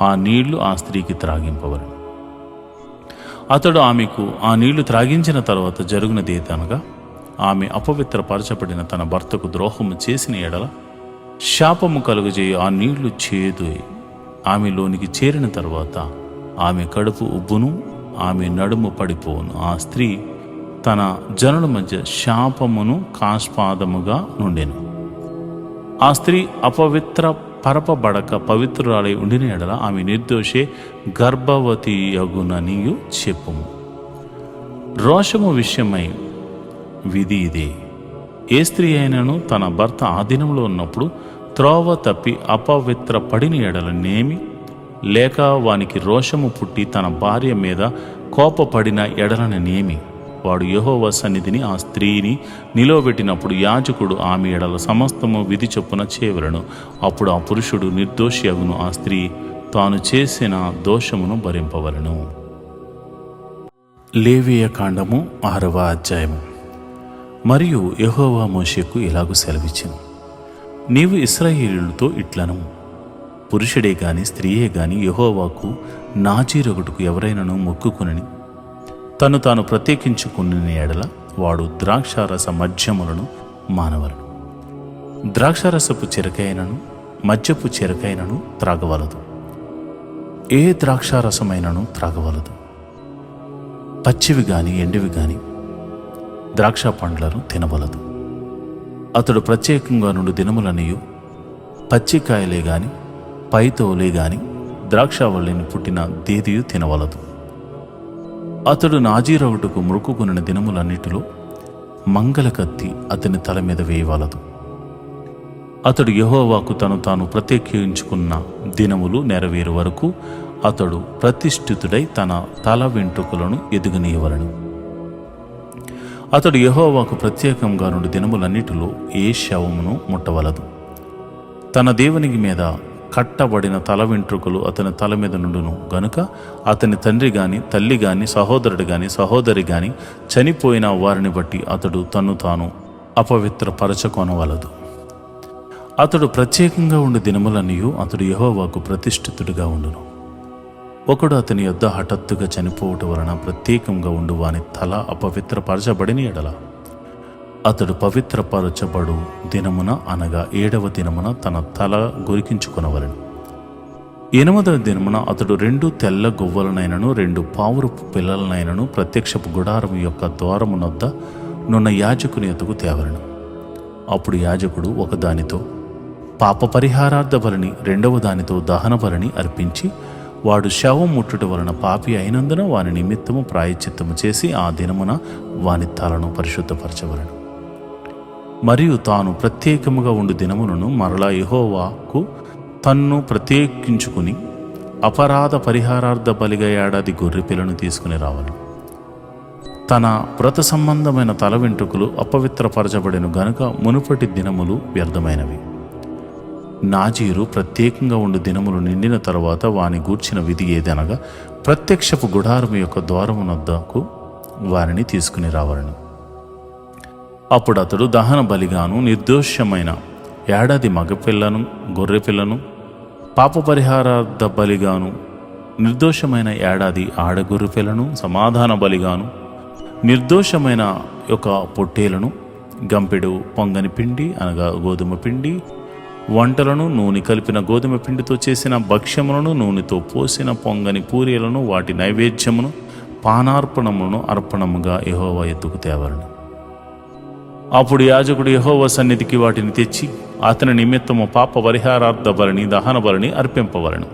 ఆ నీళ్లు ఆ స్త్రీకి త్రాగింపవలను. అతడు ఆమెకు ఆ నీళ్లు త్రాగించిన తర్వాత జరుగునదేదనగా, ఆమె అపవిత్రపరచబడిన తన భర్తకు ద్రోహము చేసిన ఎడల శాపము కలుగజేయ ఆ నీళ్లు చేదు ఆమెలోనికి చేరిన తర్వాత ఆమె కడుపు ఉబ్బును, ఆమె నడుము పడిపోవును. ఆ స్త్రీ తన జనుల మధ్య శాపమును కాస్పాదముగా నుండెను. ఆ స్త్రీ అపవిత్ర పరపబడక పవిత్రురాలై ఉండిన ఎడల ఆమె నిర్దోషే, గర్భవతి యగుననియు చెప్పుము. రోషము విషయమై విధి ఇదే: ఏ స్త్రీ అయినను తన భర్త ఆధీనంలో ఉన్నప్పుడు త్రోవ తప్పి అపవిత్ర పడిన ఎడల నేమి, లేక వానికి రోషము పుట్టి తన భార్య మీద కోపపడిన ఎడలని నేమి, వాడు యెహోవా సన్నిధిని ఆ స్త్రీని నిలవబెట్టినప్పుడు యాజకుడు ఆమె ఎడల సమస్తము విధి చొప్పున చేయవలెను. అప్పుడు ఆ పురుషుడు నిర్దోషి అగును, ఆ స్త్రీ తాను చేసిన దోషమును భరింపవలెను. లేవియ కాండము 6వ అధ్యాయము. మరియు యెహోవా మోషేకు ఇలాగు సెలవిచ్చెను: నీవు ఇశ్రాయేలీయులతో ఇట్లను, పురుషుడే గాని స్త్రీయే గాని యెహోవాకు నాజీరొకటుకు ఎవరైనను మొక్కుకునని తను తాను ప్రత్యేకించుకున్న ఎడల వాడు ద్రాక్షారస మద్యములను మానవలను. ద్రాక్షారసపు చెరకైనను మద్యపు చెరకైనను త్రాగవలదు. ఏ ద్రాక్షారసమైనను త్రాగవలదు. పచ్చివి గాని ఎండివి గాని ద్రాక్ష పండ్లను తినవలదు. అతడు ప్రత్యేకంగా నుండి దినములనియు పచ్చికాయలే గాని పైతోలే గాని ద్రాక్షావల్లిని పుట్టిన దేదియు తినవలదు. అతడు నాజీరవుటకు మొక్కుకొనిన దినములన్నిటిలో మంగళ కత్తి అతని తల మీద వేయవలదు. అతడు యెహోవాకు తను తాను ప్రత్యేకించుకున్న దినములు నెరవేరు వరకు అతడు ప్రతిష్ఠితుడై తన తల వెంట్రుకలను ఎదుగనీయవలెను. అతడు యెహోవాకు ప్రత్యేకంగా నుండి దినములన్నిటిలో ఏ శవమును ముట్టవలదు. తన దేవునికి మీద కట్టబడిన తల వెంట్రుకలు అతని తల మీద నుండును గనుక అతని తండ్రి గాని తల్లి గాని సహోదరుడు గాని సహోదరి గాని చనిపోయిన వారిని బట్టి అతడు తన్ను తాను అపవిత్రపరచుకొనవలదు. అతడు ప్రత్యేకంగా ఉండే దినములన్నయు అతడు యెహోవాకు ప్రతిష్ఠితుడిగా ఉండును. ఒకడు అతని యొద్ద హఠాత్తుగా చనిపోవటం వలన ప్రత్యేకంగా ఉండు వాని తల అపవిత్రపరచబడిన ఎడల అతడు పవిత్రపరచబడు దినమున అనగా 7వ దినమున తన తల గొరికించుకొనవలెను. 8వ దినమున అతడు 2 తెల్ల గువ్వలనైనను 2 పావురపు పిల్లలనైనను ప్రత్యక్షపు గుడారము యొక్క ద్వారమునొద్ద నున్న యాజకుని ఎదుగు తేవలెను. అప్పుడు యాజకుడు ఒకదానితో పాప పరిహారార్థ బలిని 2వ దానితో దహన బలిని అర్పించి వాడు శవం ముట్టుట వలన పాపి అయినందున వాని నిమిత్తము ప్రాయశ్చిత్తము చేసి ఆ దినమున వాని తలను పరిశుద్ధపరచవలెను. మరియు తాను ప్రత్యేకముగా ఉండు దినములను మరలా యెహోవాకు తన్ను ప్రత్యేకించుకుని అపరాధ పరిహారార్థ బలిగా ఏడాది గొర్రెపిల్లను తీసుకుని రావలను. తన వ్రత సంబంధమైన తల వెంట్రుకలు అపవిత్రపరచబడిన గనుక మునుపటి దినములు వ్యర్థమైనవి. నాజీరు ప్రత్యేకంగా ఉండు దినములు నిండిన తరువాత వాని గూర్చిన విధి ఏదనగా ప్రత్యక్షపు గుడారము యొక్క ద్వారమునొద్దకు వారిని తీసుకుని రావాలని. అప్పుడు అతడు దహన బలిగాను నిర్దోషమైన ఏడాది మగపిల్లను గొర్రెపిల్లను, పాప పరిహారార్థ బలిగాను నిర్దోషమైన ఏడాది ఆడగొర్రెపిల్లను, సమాధాన బలిగాను నిర్దోషమైన యొక్క పొట్టేలను, గంపెడు పొంగని పిండి అనగా గోధుమ పిండి వంటలను, నూనె కలిపిన గోధుమ పిండితో చేసిన భక్ష్యములను, నూనెతో పోసిన పొంగని పూరీలను, వాటి నైవేద్యమును పానార్పణమును అర్పణముగా యెహోవా ఎద్దుకు తేవలను. అప్పుడు యాజకుడు యెహోవా సన్నిధికి వాటిని తెచ్చి అతని నిమిత్తము పాప పరిహారార్థ బలిని దహన బలిని అర్పింపవలను.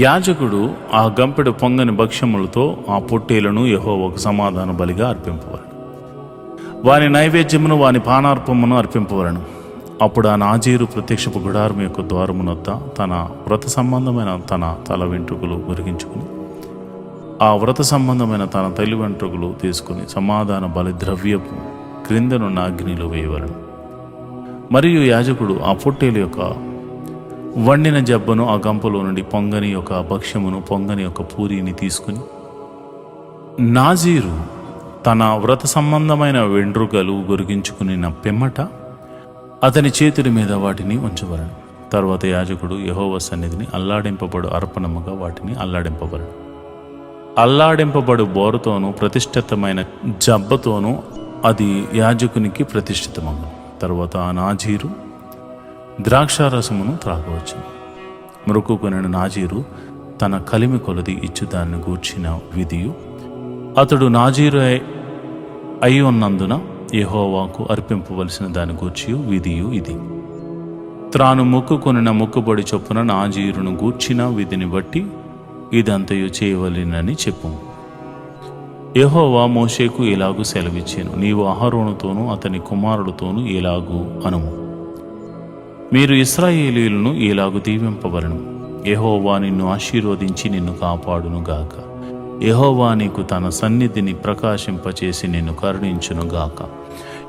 యాజకుడు ఆ గంపెడు పొంగని భక్ష్యములతో ఆ పొట్టేలను యెహోవాకు సమాధాన బలిగా అర్పింపవలను. వాని నైవేద్యమును వాని పానార్పమును అర్పింపవలను. అప్పుడు ఆ నాజీరు ప్రత్యక్షపు గుడారం యొక్క ద్వారమునొద్ద తన వ్రత సంబంధమైన తన తల వెంట్రుకలు గొరిగించుకుని ఆ వ్రత సంబంధమైన తన తల్లి వెంట్రుకలు తీసుకుని సమాధాన బలి ద్రవ్యపు క్రిందనున్న అగ్నిలో వేయవలను. మరియు యాజకుడు ఆ పొట్టేలు యొక్క వండిన జబ్బను ఆ గంపలో నుండి పొంగని యొక్క భక్ష్యమును పొంగని యొక్క పూరీని తీసుకుని నాజీరు తన వ్రత సంబంధమైన వెంట్రుకలు గొరిగించుకుని పిమ్మట అతని చేతుల మీద వాటిని ఉంచవలను. తర్వాత యాజకుడు యెహోవా సన్నిధిని అల్లాడింపబడు అర్పణముగా వాటిని అల్లాడింపబడను. అల్లాడింపబడు బోరుతోనూ ప్రతిష్ఠితమైన జబ్బతోనూ అది యాజకునికి ప్రతిష్ఠితమగు. తర్వాత ఆ నాజీరు ద్రాక్షారసమును త్రాగవచ్చు. మొక్కుకొనిన నాజీరు తన కలిమి కొలది ఇచ్చుదాన్ని గూర్చిన విధియు, అతడు నాజీరు అయి ఉన్నందున యెహోవాకు అర్పింపవలసిన దాని గూర్చియు విధియు ఇది. త్రాను మొక్కుకొనిన మొక్కుబడి చొప్పున నాజీరును గూర్చిన విధిని బట్టి ఇదంతయు చేయవలెనని చెప్పు. యెహోవా మోషేకు ఇలాగు సెలవిచ్చాను, నీవు అహరోనుతోనూ అతని కుమారులతోనూ ఇలాగు అనుము, మీరు ఇశ్రాయేలీయులను ఇలాగు దీవింపవలను. యెహోవా నిన్ను ఆశీర్వదించి నిన్ను కాపాడునుగాక. యెహోవా నీకు తన సన్నిధిని ప్రకాశింపచేసి నిన్ను కరుణించునుగాక.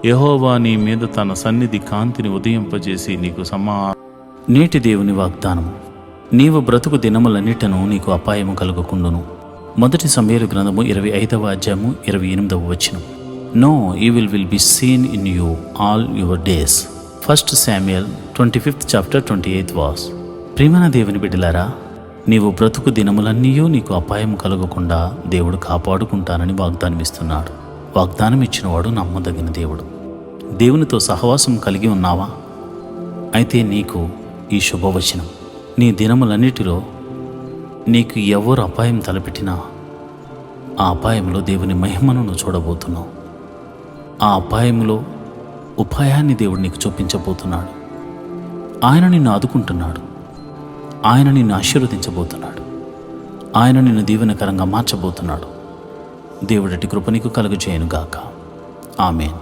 యెహోవా నీ మీద తన సన్నిధి కాంతిని ఉదయింపజేసి నీకు నేటి దేవుని వాగ్దానము, నీవు బ్రతుకు దినములన్నిటను నీకు అపాయము కలుగకుండును. మొదటి సమూయేలు గ్రంథము 25వ అధ్యాయము 28వ వచనం. No evil will be seen in you all your days. 1 Samuel 25th chapter 28th verse. ప్రియమైన దేవుని బిడ్డలారా, నీవు బ్రతుకు దినములన్నీయూ నీకు అపాయం కలగకుండా దేవుడు కాపాడుకుంటానని వాగ్దానం ఇస్తున్నాడు. వాగ్దానం ఇచ్చినవాడు నమ్మదగిన దేవుడు. దేవునితో సహవాసం కలిగి ఉన్నావా? అయితే నీకు ఈ శుభవచనం, నీ దినములన్నిటిలో నీకు ఎవరు అపాయం తలపెట్టినా ఆ అపాయంలో దేవుని మహిమను నువ్వు చూడబోతున్నావు. ఆ అపాయంలో ఉపాయాన్ని దేవుడు నీకు చూపించబోతున్నాడు. ఆయన నిన్ను ఆదుకుంటున్నాడు. ఆయన నిన్ను ఆశీర్వదించబోతున్నాడు. ఆయన నిన్ను దీవెనకరంగా మార్చబోతున్నాడు. దేవుడటి కృప నీకు కలుగజేయునుగాక. ఆమేన్.